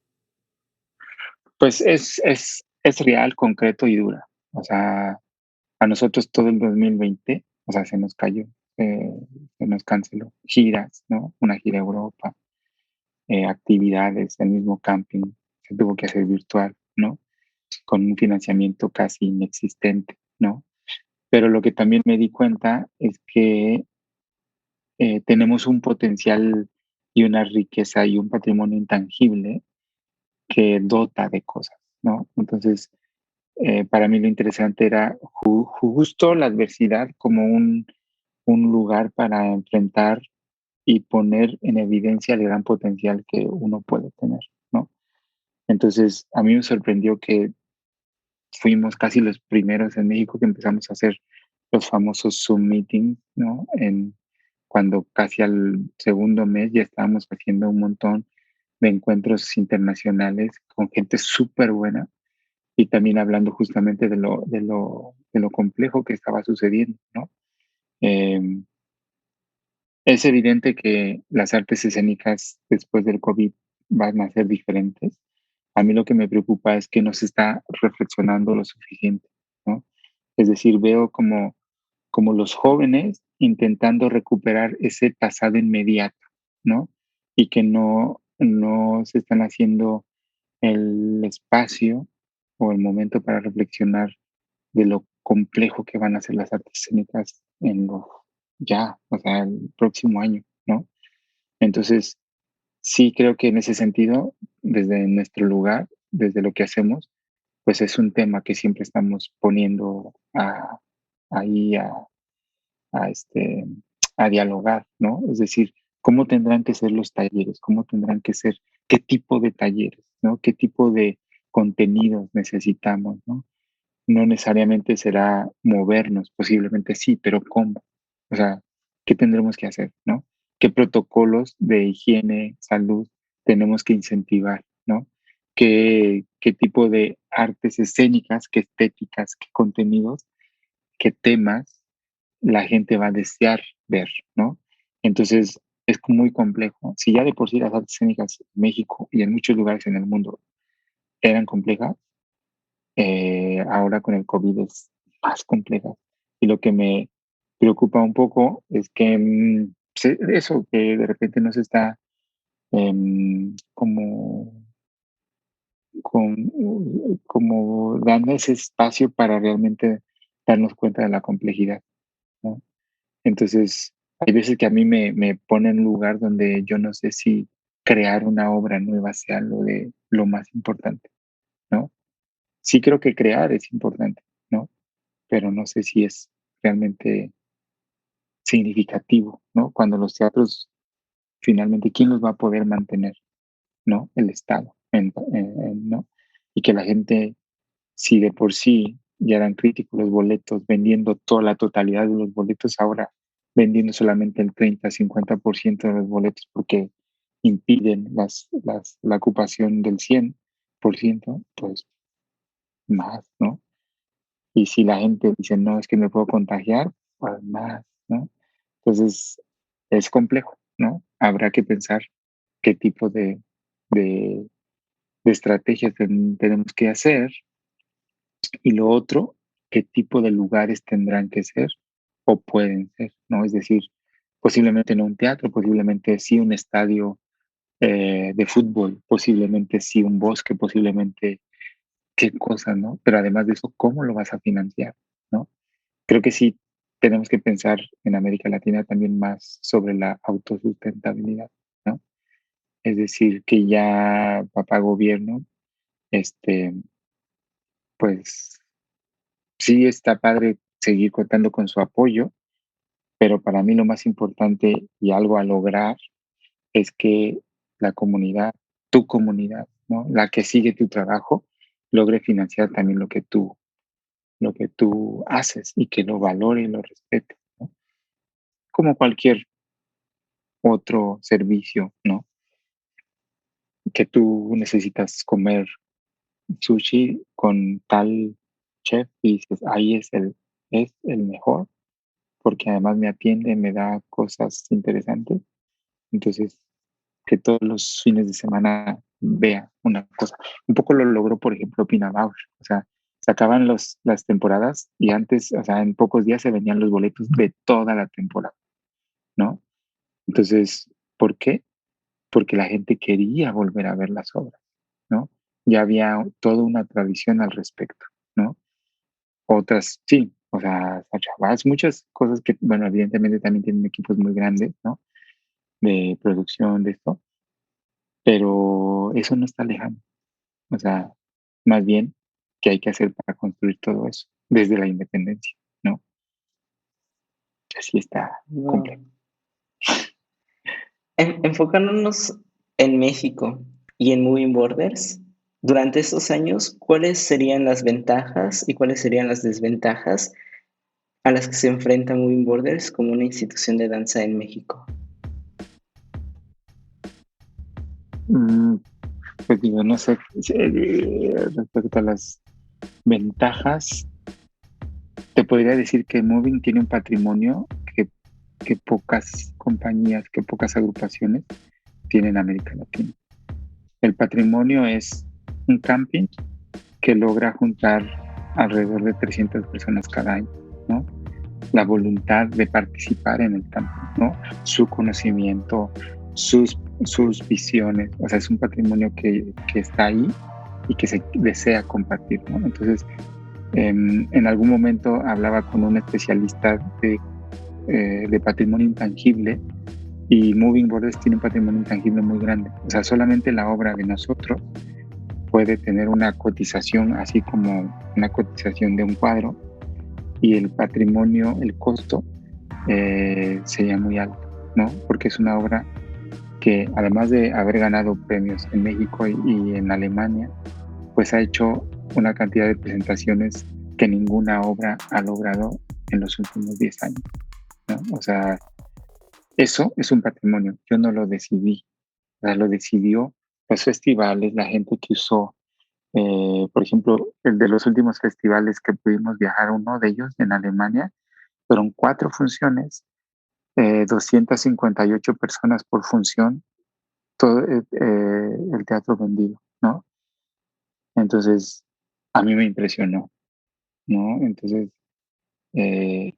[SPEAKER 2] pues es real, concreto y dura. O sea, a nosotros todo el 2020, o sea, se nos cayó, eh, se nos canceló giras, ¿no? Una gira a Europa, actividades, el mismo camping se tuvo que hacer virtual, ¿no? Con un financiamiento casi inexistente, ¿no? Pero lo que también me di cuenta es que tenemos un potencial y una riqueza y un patrimonio intangible que dota de cosas, ¿no? Entonces, para mí lo interesante era justo la adversidad como un lugar para enfrentar y poner en evidencia el gran potencial que uno puede tener, ¿no? Entonces, a mí me sorprendió que fuimos casi los primeros en México que empezamos a hacer los famosos Zoom meetings, ¿no? Cuando casi al segundo mes ya estábamos haciendo un montón de encuentros internacionales con gente súper buena y también hablando justamente de lo complejo que estaba sucediendo, ¿no? Em, es evidente que las artes escénicas después del COVID van a ser diferentes. A mí lo que me preocupa es que no se está reflexionando lo suficiente, ¿no? Es decir, veo como los jóvenes intentando recuperar ese pasado inmediato, ¿no? Y que no se están haciendo el espacio o el momento para reflexionar de lo complejo que van a ser las artes escénicas o sea, el próximo año, ¿no? Entonces, sí creo que en ese sentido, desde nuestro lugar, desde lo que hacemos, pues es un tema que siempre estamos poniendo ahí a, este, a dialogar, ¿no? Es decir, cómo tendrán que ser los talleres, cómo tendrán que ser, qué tipo de talleres, ¿no? ¿Qué tipo de contenidos necesitamos, ¿no? No necesariamente será movernos, posiblemente sí, pero ¿cómo? O sea, ¿qué tendremos que hacer, no? ¿Qué protocolos de higiene, salud tenemos que incentivar, no? ¿Qué tipo de artes escénicas, qué estéticas, qué contenidos, qué temas la gente va a desear ver, ¿no? Entonces, es muy complejo. Si ya de por sí las artes escénicas en México y en muchos lugares en el mundo eran complejas, ahora con el COVID es más compleja. Y lo que me preocupa un poco es que eso, que de repente no se está como, como dando ese espacio para realmente darnos cuenta de la complejidad, ¿no? Entonces, hay veces que a mí me pone en un lugar donde yo no sé si crear una obra nueva sea lo más importante, ¿no? Sí creo que crear es importante, ¿no? Pero no sé si es realmente significativo, ¿no? Cuando los teatros finalmente, ¿quién los va a poder mantener? ¿No? El Estado, ¿no? y que la gente, si de por sí ya eran críticos los boletos, vendiendo toda la totalidad de los boletos, ahora vendiendo solamente el 30-50% de los boletos porque impiden la ocupación del 100%, pues más, ¿no? Y si la gente dice, no, es que me puedo contagiar, pues más, ¿no? Entonces, es complejo, ¿no? Habrá que pensar qué tipo de, de estrategias tenemos que hacer. Y lo otro, qué tipo de lugares tendrán que ser o pueden ser, ¿no? Es decir, posiblemente no un teatro, posiblemente sí un estadio de fútbol, posiblemente sí un bosque, posiblemente qué cosa, ¿no? Pero además de eso, ¿cómo lo vas a financiar, ¿no? Creo que sí tenemos que pensar en América Latina también más sobre la autosustentabilidad, ¿no? Es decir, que ya papá gobierno, este, pues sí está padre seguir contando con su apoyo, pero para mí lo más importante y algo a lograr es que la comunidad, tu comunidad, ¿no? La que sigue tu trabajo, logre financiar también lo que tú haces y que lo valore y lo respete, ¿no? Como cualquier otro servicio, ¿no? Que tú necesitas comer sushi con tal chef y dices, ahí es el mejor, porque además me atiende, me da cosas interesantes. Entonces, que todos los fines de semana vea una cosa. Un poco lo logró, por ejemplo, Pina Bausch. O sea, sacaban las temporadas y antes, o sea, en pocos días se vendían los boletos de toda la temporada, ¿no? Entonces, ¿por qué? Porque la gente quería volver a ver las obras, ¿no? Ya había toda una tradición al respecto, ¿no? Otras, sí, o sea, Sacha Bass, muchas cosas que, bueno, evidentemente también tienen equipos muy grandes, ¿no? De producción de esto, pero eso no está lejano. O sea, más bien, ¿qué hay que hacer para construir todo eso desde la independencia, ¿no? Así está
[SPEAKER 7] No.
[SPEAKER 2] complejo.
[SPEAKER 7] Enfocándonos en México y en Moving Borders, durante estos años, ¿cuáles serían las ventajas y cuáles serían las desventajas a las que se enfrenta Moving Borders como una institución de danza en México?
[SPEAKER 2] Pues digo, no sé, respecto a las ventajas, te podría decir que Moving tiene un patrimonio que pocas compañías, que pocas agrupaciones tienen en América Latina. El patrimonio es un camping que logra juntar alrededor de 300 personas cada año, ¿no? La voluntad de participar en el camping, ¿no? Su conocimiento, sus visiones, o sea, es un patrimonio que está ahí y que se desea compartir, ¿no? Entonces, en algún momento hablaba con un especialista de patrimonio intangible y Moving Borders tiene un patrimonio intangible muy grande. O sea, solamente la obra de nosotros puede tener una cotización, así como una cotización de un cuadro, y el patrimonio, el costo, sería muy alto, ¿no? Porque es una obra que, además de haber ganado premios en México y en Alemania, pues ha hecho una cantidad de presentaciones que ninguna obra ha logrado en los últimos 10 años, ¿no? O sea, eso es un patrimonio. Yo no lo decidí, o sea, lo decidió los festivales, la gente que usó. Por ejemplo, el de los últimos festivales que pudimos viajar, uno de ellos en Alemania, fueron 4 funciones, 258 personas por función, todo el teatro vendido, ¿no? Entonces, a mí me impresionó, ¿no? Entonces,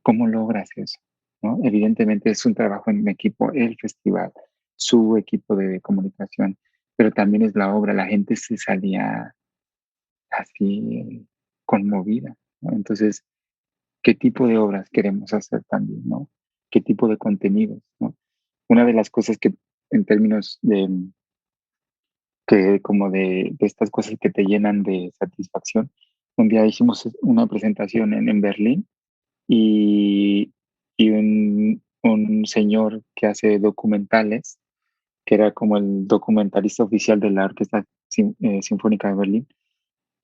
[SPEAKER 2] ¿cómo logras eso? ¿No? Evidentemente es un trabajo en equipo, el festival, su equipo de comunicación, pero también es la obra, la gente se salía así conmovida, ¿no? Entonces, ¿qué tipo de obras queremos hacer también, ¿no? ¿Qué tipo de contenidos, ¿no? Una de las cosas que en términos que como de estas cosas que te llenan de satisfacción, un día hicimos una presentación en Berlín y, y un señor que hace documentales, que era como el documentalista oficial de la Orquesta Sinfónica de Berlín,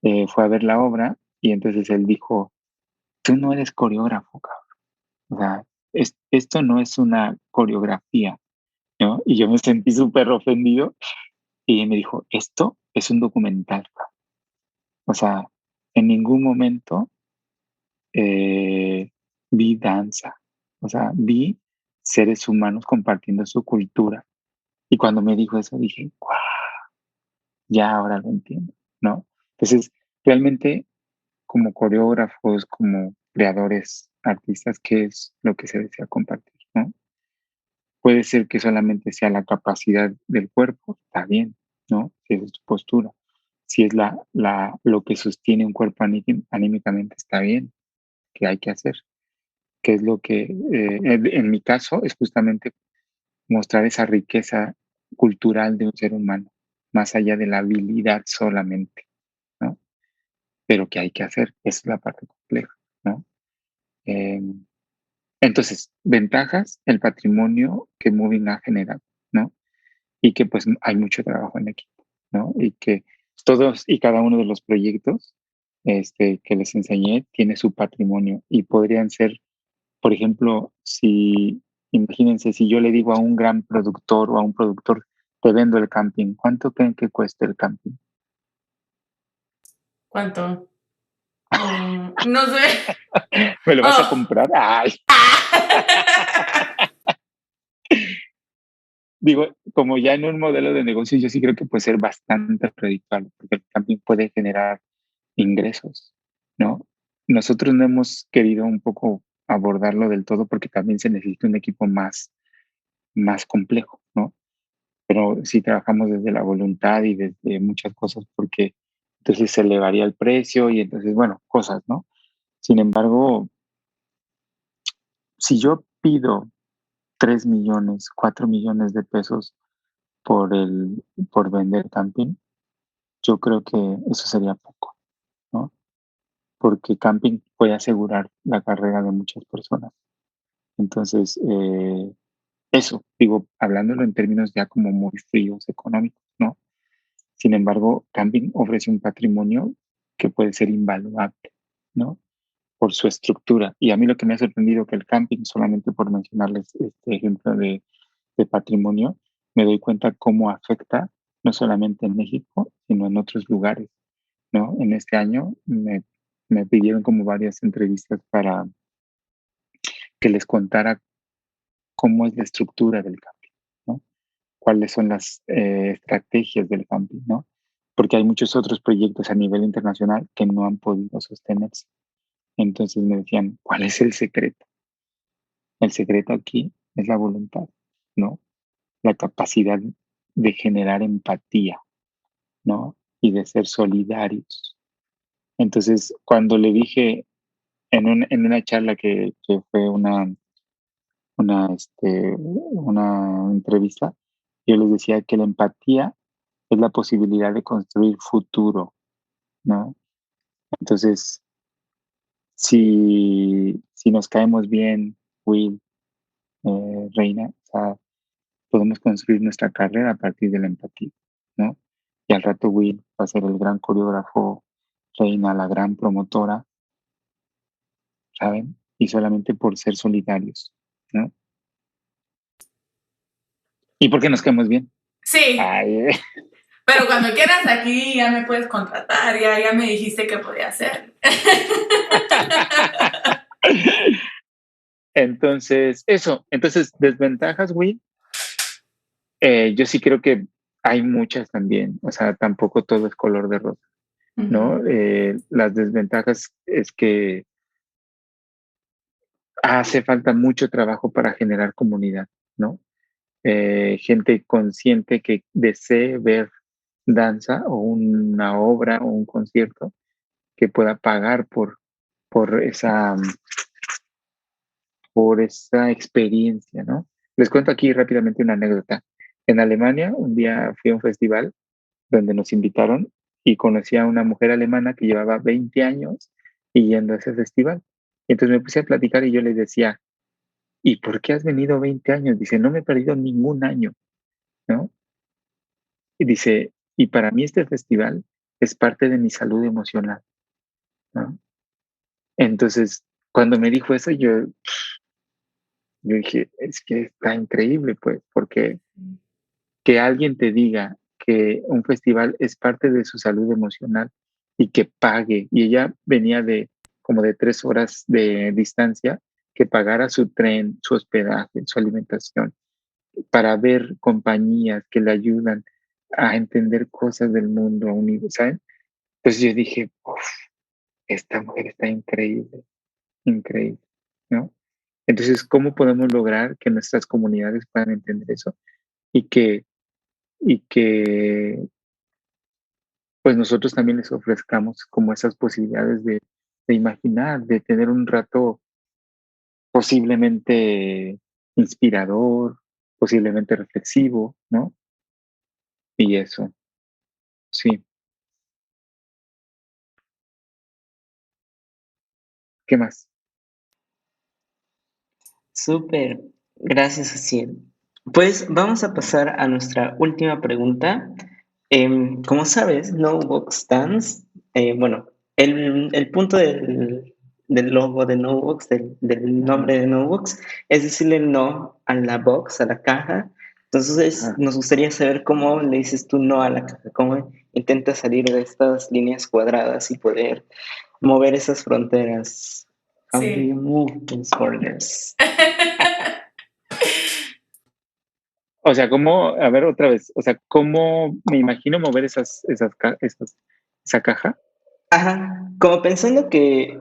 [SPEAKER 2] fue a ver la obra y entonces él dijo, tú no eres coreógrafo, cabrón. O sea, esto no es una coreografía, ¿no? Y yo me sentí súper ofendido y me dijo, esto es un documental, cabrón. O sea, en ningún momento vi danza, o sea, vi seres humanos compartiendo su cultura. Y cuando me dijo eso dije, ¡guau! Ya ahora lo entiendo, ¿no? Entonces, realmente como coreógrafos, como creadores, artistas, ¿qué es lo que se desea compartir, no? Puede ser que solamente sea la capacidad del cuerpo, está bien, ¿no? Si esa es tu postura. Si es lo que sostiene un cuerpo anímicamente, está bien, ¿qué hay que hacer? ¿Qué es lo que, en mi caso, es justamente mostrar esa riqueza cultural de un ser humano, más allá de la habilidad solamente, ¿no? Pero ¿qué hay que hacer? Esa es la parte compleja, ¿no? Em, entonces, ventajas, el patrimonio que Moving ha generado, ¿no? Y que pues hay mucho trabajo en equipo, ¿no? Y que todos y cada uno de los proyectos que les enseñé tiene su patrimonio y podrían ser, por ejemplo, imagínense, si yo le digo a un gran productor o a un productor, te vendo el camping, ¿cuánto creen que cuesta el camping?
[SPEAKER 10] ¿Cuánto? No sé.
[SPEAKER 2] ¿Me lo vas a
[SPEAKER 10] Oh.
[SPEAKER 2] comprar? ¡Ay! Digo, como ya en un modelo de negocio, yo sí creo que puede ser bastante redituable, porque el camping puede generar ingresos, ¿no? Nosotros no hemos querido un poco abordarlo del todo porque también se necesita un equipo más complejo, ¿no? Pero sí trabajamos desde la voluntad y desde muchas cosas porque entonces se elevaría el precio y entonces, bueno, cosas, ¿no? Sin embargo, si yo pido 3 millones, 4 millones de pesos por vender camping, yo creo que eso sería poco, ¿no? Porque camping puede asegurar la carrera de muchas personas. Entonces, eso, digo, hablándolo en términos ya como muy fríos económicos, ¿no? Sin embargo, camping ofrece un patrimonio que puede ser invaluable, ¿no? Por su estructura. Y a mí lo que me ha sorprendido que el camping, solamente por mencionarles este ejemplo de patrimonio, me doy cuenta cómo afecta no solamente en México, sino en otros lugares, ¿no? En este año me pidieron como varias entrevistas para que les contara cómo es la estructura del camping, ¿no? Cuáles son las estrategias del camping, ¿no? Porque hay muchos otros proyectos a nivel internacional que no han podido sostenerse. Entonces me decían, ¿cuál es el secreto? El secreto aquí es la voluntad, ¿no? La capacidad de generar empatía, ¿no? Y de ser solidarios. Entonces, cuando le dije en una charla que fue una entrevista, yo les decía que la empatía es la posibilidad de construir futuro, ¿no? Entonces, si nos caemos bien, Will, Reina, o sea, podemos construir nuestra carrera a partir de la empatía, ¿no? Y al rato Will va a ser el gran coreógrafo, Reina, la gran promotora, ¿saben? Y solamente por ser solidarios, ¿no? ¿Y por qué nos caemos bien?
[SPEAKER 10] Sí.
[SPEAKER 2] Ay,
[SPEAKER 10] Pero cuando quieras aquí ya me puedes contratar, ya me dijiste que podía hacer.
[SPEAKER 2] Entonces, desventajas, Will. Yo sí creo que hay muchas también, o sea, tampoco todo es color de rosa, ¿no? Las desventajas es que hace falta mucho trabajo para generar comunidad, ¿no? Gente consciente que desee ver danza o una obra o un concierto que pueda pagar por esa, por esa experiencia, ¿no? Les cuento aquí rápidamente una anécdota. En Alemania, un día fui a un festival donde nos invitaron y conocí a una mujer alemana que llevaba 20 años yendo a ese festival. Entonces me puse a platicar y yo les decía, ¿y por qué has venido 20 años? Dice, no me he perdido ningún año, ¿no? Y dice, y para mí este festival es parte de mi salud emocional, ¿no? Entonces, cuando me dijo eso, yo dije, es que está increíble, pues, porque que alguien te diga que un festival es parte de su salud emocional y que pague, y ella venía de como de 3 horas de distancia, que pagara su tren, su hospedaje, su alimentación, para ver compañías que le ayudan a entender cosas del mundo, ¿saben? Entonces yo dije, "Uf, esta mujer está increíble, increíble, ¿no?". Entonces, ¿cómo podemos lograr que nuestras comunidades puedan entender eso? Y que pues nosotros también les ofrezcamos como esas posibilidades de imaginar, de tener un rato posiblemente inspirador, posiblemente reflexivo, ¿no? Y eso, sí. ¿Qué más?
[SPEAKER 7] Súper, gracias, Jaciel. Pues vamos a pasar a nuestra última pregunta. Como sabes, No Box Dance, bueno, el punto del logo de No Box, del nombre de No Box, es decirle no a la box, a la caja. Entonces,
[SPEAKER 2] Ajá.
[SPEAKER 7] nos gustaría saber cómo le dices tú no a la caja, cómo intentas salir de estas líneas cuadradas y poder mover esas fronteras. How do you
[SPEAKER 10] Sí.
[SPEAKER 7] move those borders?
[SPEAKER 2] O sea, ¿cómo, a ver otra vez, o sea, cómo me imagino mover esa caja?
[SPEAKER 7] Ajá, como pensando que,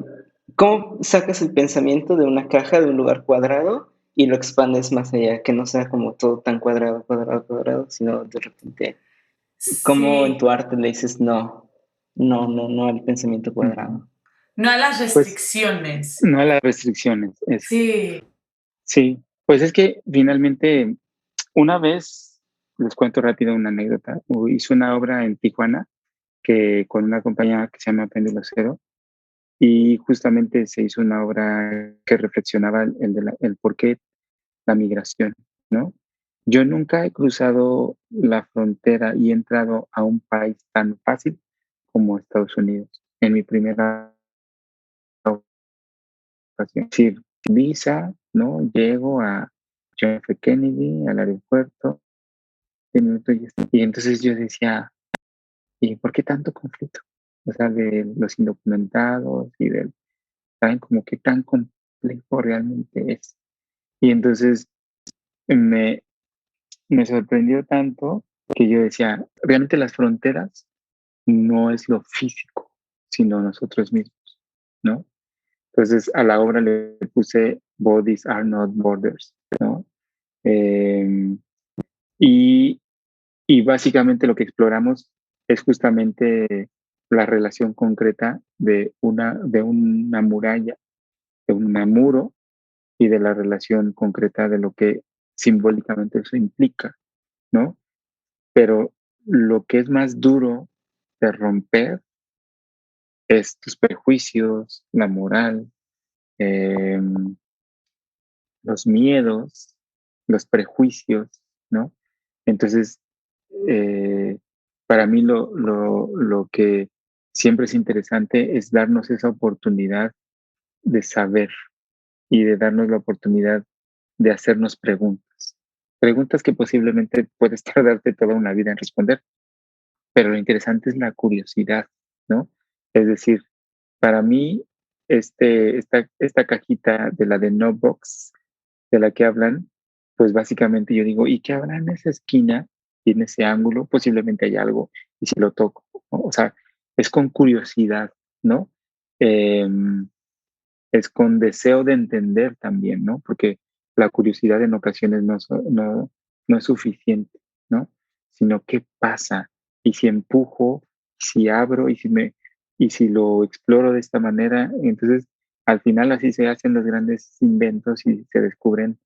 [SPEAKER 7] ¿cómo sacas el pensamiento de una caja de un lugar cuadrado y lo expandes más allá? Que no sea como todo tan cuadrado, cuadrado, cuadrado, sino de repente, ¿cómo en tu
[SPEAKER 10] Sí.
[SPEAKER 7] arte le dices no, no, no, no al pensamiento
[SPEAKER 2] Ujú.
[SPEAKER 7] cuadrado?
[SPEAKER 10] No a las
[SPEAKER 2] Pues
[SPEAKER 10] restricciones.
[SPEAKER 2] no a las restricciones, eso.
[SPEAKER 10] Sí.
[SPEAKER 2] Sí, pues es que finalmente una vez, les cuento rápido una anécdota, hice una obra en Tijuana que con una compañía que se llama Péndulo Cero, y justamente se hizo una obra que reflexionaba el por qué la migración, ¿no? Yo nunca he cruzado la frontera y he entrado a un país tan fácil como Estados Unidos en mi primera ocasión. Es decir, visa, ¿no? Llego a John F. Kennedy, al aeropuerto, 10 minutos y ya estoy. Y entonces yo decía, ¿y por qué tanto conflicto? O sea, de los indocumentados y del, ¿saben? Como que tan complejo realmente es. Y entonces me, me sorprendió tanto que yo decía, realmente las fronteras no es lo físico, sino nosotros mismos, ¿no? Entonces a la obra le puse Bodies are not borders, ¿no? Em, y, y básicamente lo que exploramos es justamente la relación concreta de una muralla, de un muro y de la relación concreta de lo que simbólicamente eso implica, ¿no? Pero lo que es más duro de romper es tus prejuicios, la moral, em, los miedos, los prejuicios, ¿no? Entonces, eh, para mí lo que siempre es interesante es darnos esa oportunidad de saber y de darnos la oportunidad de hacernos preguntas. Preguntas que posiblemente puedes tardarte toda una vida en responder, pero lo interesante es la curiosidad, ¿no? Es decir, para mí, esta cajita de la de No Box, de la que hablan, pues básicamente yo digo, ¿y qué habrá en esa esquina y en ese ángulo? Posiblemente hay algo, y si lo toco, ¿no? O sea, es con curiosidad, ¿no? Em, es con deseo de entender también, ¿no? Porque la curiosidad en ocasiones no es suficiente, ¿no? Sino qué pasa, y si empujo, si abro, y si lo exploro de esta manera, entonces al final así se hacen los grandes inventos y se descubren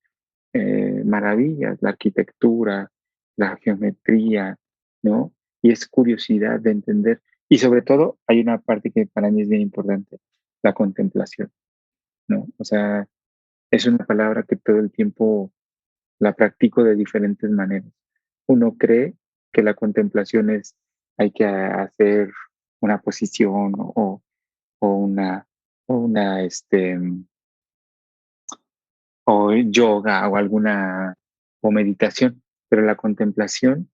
[SPEAKER 2] maravillas, la arquitectura, la geometría, ¿no? Y es curiosidad de entender. Y sobre todo hay una parte que para mí es bien importante, la contemplación, ¿no? O sea, es una palabra que todo el tiempo la practico de diferentes maneras. Uno cree que la contemplación es, hay que hacer una posición o una, o yoga o alguna, o meditación, pero la contemplación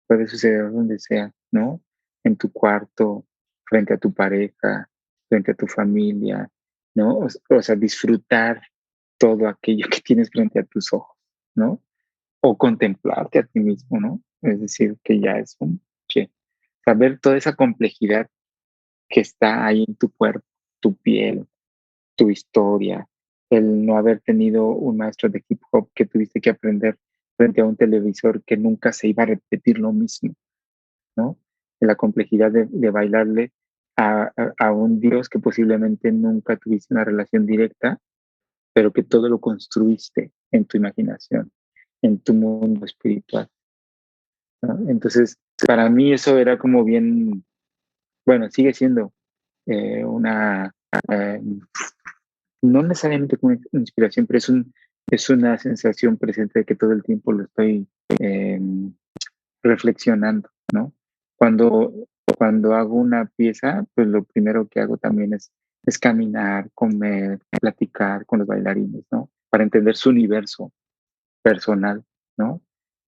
[SPEAKER 2] puede suceder donde sea, ¿no? En tu cuarto, frente a tu pareja, frente a tu familia, ¿no? O sea, disfrutar todo aquello que tienes frente a tus ojos, ¿no? O contemplarte a ti mismo, ¿no? Es decir, que ya es que saber toda esa complejidad que está ahí en tu cuerpo, tu piel, tu historia, el no haber tenido un maestro de hip hop que tuviste que aprender frente a un televisor que nunca se iba a repetir lo mismo, ¿no? La complejidad de bailarle a un Dios que posiblemente nunca tuviste una relación directa, pero que todo lo construiste en tu imaginación, en tu mundo espiritual, ¿no? Entonces, para mí eso era como bien, bueno, sigue siendo una, eh, no necesariamente como una inspiración, pero es una sensación presente de que todo el tiempo lo estoy eh, reflexionando, ¿no? Cuando, cuando hago una pieza, pues lo primero que hago también es caminar, comer, platicar con los bailarines, ¿no? Para entender su universo personal, ¿no?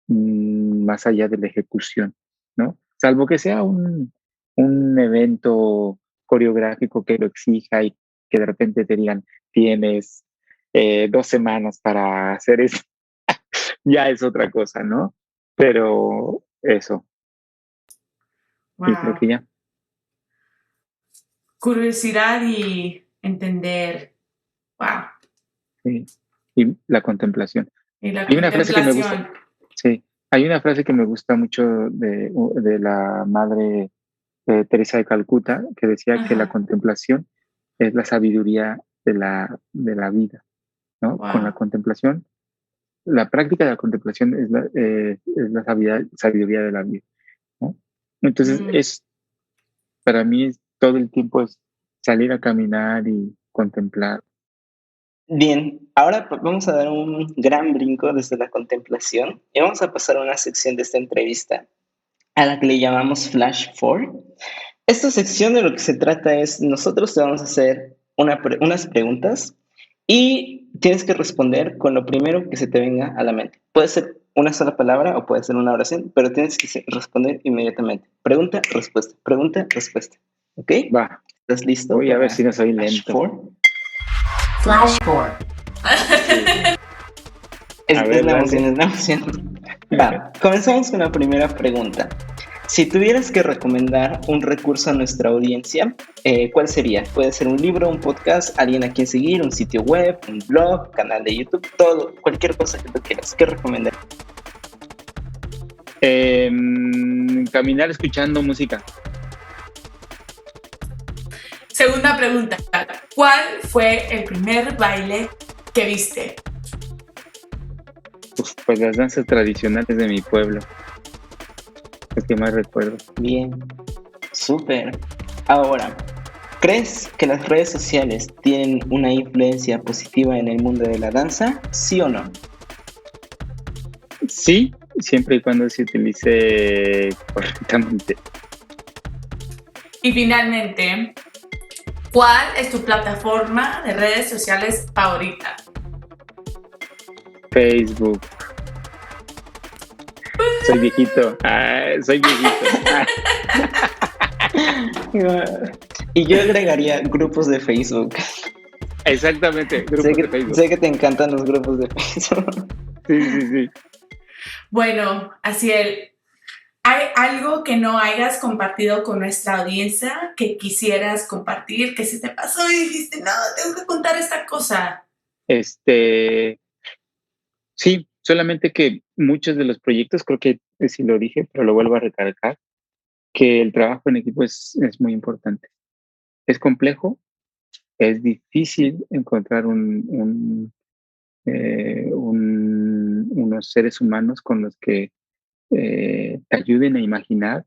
[SPEAKER 2] Más allá de la ejecución, ¿no? Salvo que sea un evento coreográfico que lo exija y que de repente te digan, tienes 2 semanas para hacer eso, ya es otra cosa, ¿no? Pero eso, y creo
[SPEAKER 10] Wow.
[SPEAKER 2] que ya.
[SPEAKER 10] Curiosidad y entender. Wow.
[SPEAKER 2] Sí. Y la contemplación.
[SPEAKER 10] Y la
[SPEAKER 2] Hay una frase que me gusta,
[SPEAKER 10] contemplación.
[SPEAKER 2] sí, hay una frase que me gusta mucho de la madre Teresa de Calcuta, que decía que la
[SPEAKER 10] Ajá.
[SPEAKER 2] contemplación es la sabiduría de la vida, ¿no? Con la
[SPEAKER 10] Wow.
[SPEAKER 2] contemplación, la práctica de la contemplación es la sabiduría de la vida, ¿no? Entonces,
[SPEAKER 10] Mm.
[SPEAKER 2] para mí todo el tiempo es salir a caminar y contemplar.
[SPEAKER 7] Bien, ahora vamos a dar un gran brinco desde la contemplación y vamos a pasar a una sección de esta entrevista a la que le llamamos Flash 4. Esta sección de lo que se trata es, nosotros te vamos a hacer unas preguntas y tienes que responder con lo primero que se te venga a la mente. Puede ser una sola palabra o puede ser una oración, pero tienes que responder inmediatamente. Pregunta, respuesta. ¿Ok?
[SPEAKER 2] Va,
[SPEAKER 7] ¿Estás listo
[SPEAKER 2] voy a ver
[SPEAKER 7] para
[SPEAKER 2] si no soy
[SPEAKER 7] Flash
[SPEAKER 2] lento.
[SPEAKER 7] 4?
[SPEAKER 9] Flash 4.
[SPEAKER 7] Es
[SPEAKER 2] A ver,
[SPEAKER 7] la
[SPEAKER 2] dale.
[SPEAKER 7] emoción, es la emoción. Va, comenzamos con la primera pregunta. Si tuvieras que recomendar un recurso a nuestra audiencia, ¿cuál sería? Puede ser un libro, un podcast, alguien a quien seguir, un sitio web, un blog, canal de YouTube, todo, cualquier cosa que tú quieras. ¿Qué recomendar?
[SPEAKER 2] Caminar escuchando música.
[SPEAKER 10] Segunda pregunta. ¿Cuál fue el primer baile que viste?
[SPEAKER 2] Pues las danzas tradicionales de mi pueblo. Es que más recuerdo.
[SPEAKER 7] Bien, súper. Ahora, ¿crees que las redes sociales tienen una influencia positiva en el mundo de la danza? ¿Sí o no?
[SPEAKER 2] Sí, siempre y cuando se utilice correctamente.
[SPEAKER 10] Y finalmente, ¿cuál es tu plataforma de redes sociales favorita?
[SPEAKER 2] Facebook. Soy viejito. Soy viejito.
[SPEAKER 7] Y yo agregaría grupos de Facebook.
[SPEAKER 2] Exactamente, grupos de Facebook.
[SPEAKER 7] Sé que te encantan los grupos de Facebook.
[SPEAKER 2] Sí.
[SPEAKER 10] Bueno, Asiel, ¿hay algo que no hayas compartido con nuestra audiencia que quisieras compartir, que se te pasó y dijiste, no, tengo que contar esta cosa?
[SPEAKER 2] Sí, solamente que muchos de los proyectos, creo que sí lo dije, pero lo vuelvo a recalcar, que el trabajo en equipo es muy importante. Es complejo, es difícil encontrar unos seres humanos con los que te ayuden a imaginar,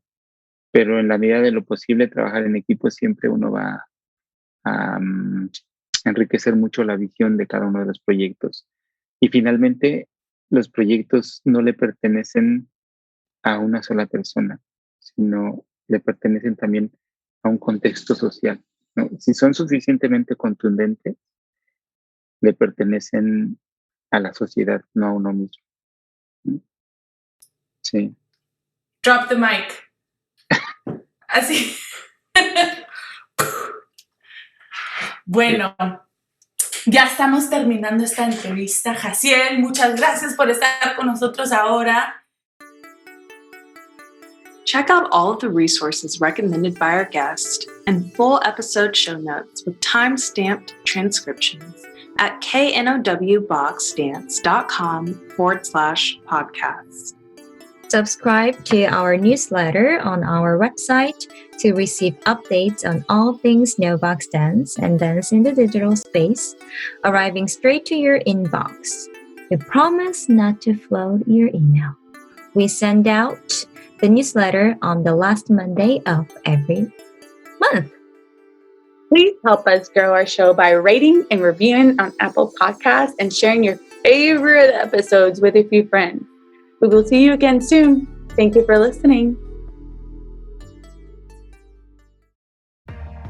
[SPEAKER 2] pero en la medida de lo posible trabajar en equipo siempre uno va a enriquecer mucho la visión de cada uno de los proyectos. Y finalmente, los proyectos no le pertenecen a una sola persona, sino le pertenecen también un contexto social, ¿no? Si son suficientemente contundentes, le pertenecen a la sociedad, no a uno mismo, ¿no? Sí.
[SPEAKER 10] Drop the mic. Así. Bueno, ya estamos terminando esta entrevista. Jaciel, muchas gracias por estar con nosotros ahora.
[SPEAKER 6] Check out all of the resources recommended by our guest and full episode show notes with time-stamped transcriptions at knowboxdance.com/podcast.
[SPEAKER 5] Subscribe to our newsletter on our website to receive updates on all things NoVox Dance and Dance in the Digital Space, arriving straight to your inbox. We promise not to flood your email. We send out the newsletter on the last Monday of every month.
[SPEAKER 4] Please help us grow our show by rating and reviewing on Apple Podcasts and sharing your favorite episodes with a few friends. We will see you again soon. Thank you for listening.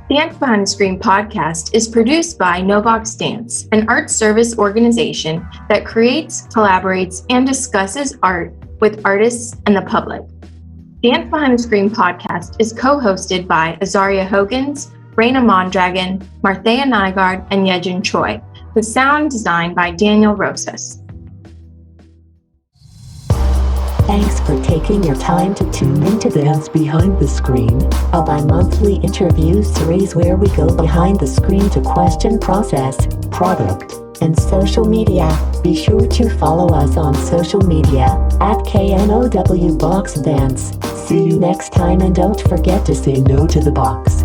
[SPEAKER 3] Dance Behind the Screen podcast is produced by NoVox Dance, an art service organization that creates, collaborates, and discusses art with artists and the public. Dance Behind the Screen podcast is co-hosted by Azaria Hogans, Raina Mondragon, Marthea Nygaard, and Yejin Choi, with sound design by Daniel Rosas.
[SPEAKER 1] Thanks for taking your time to tune into Dance Behind the Screen, a bi-monthly interview series where we go behind the screen to question process, product, and social media. Be sure to follow us on social media at KNOW Box Dance. See you next time and don't forget to say no to the box.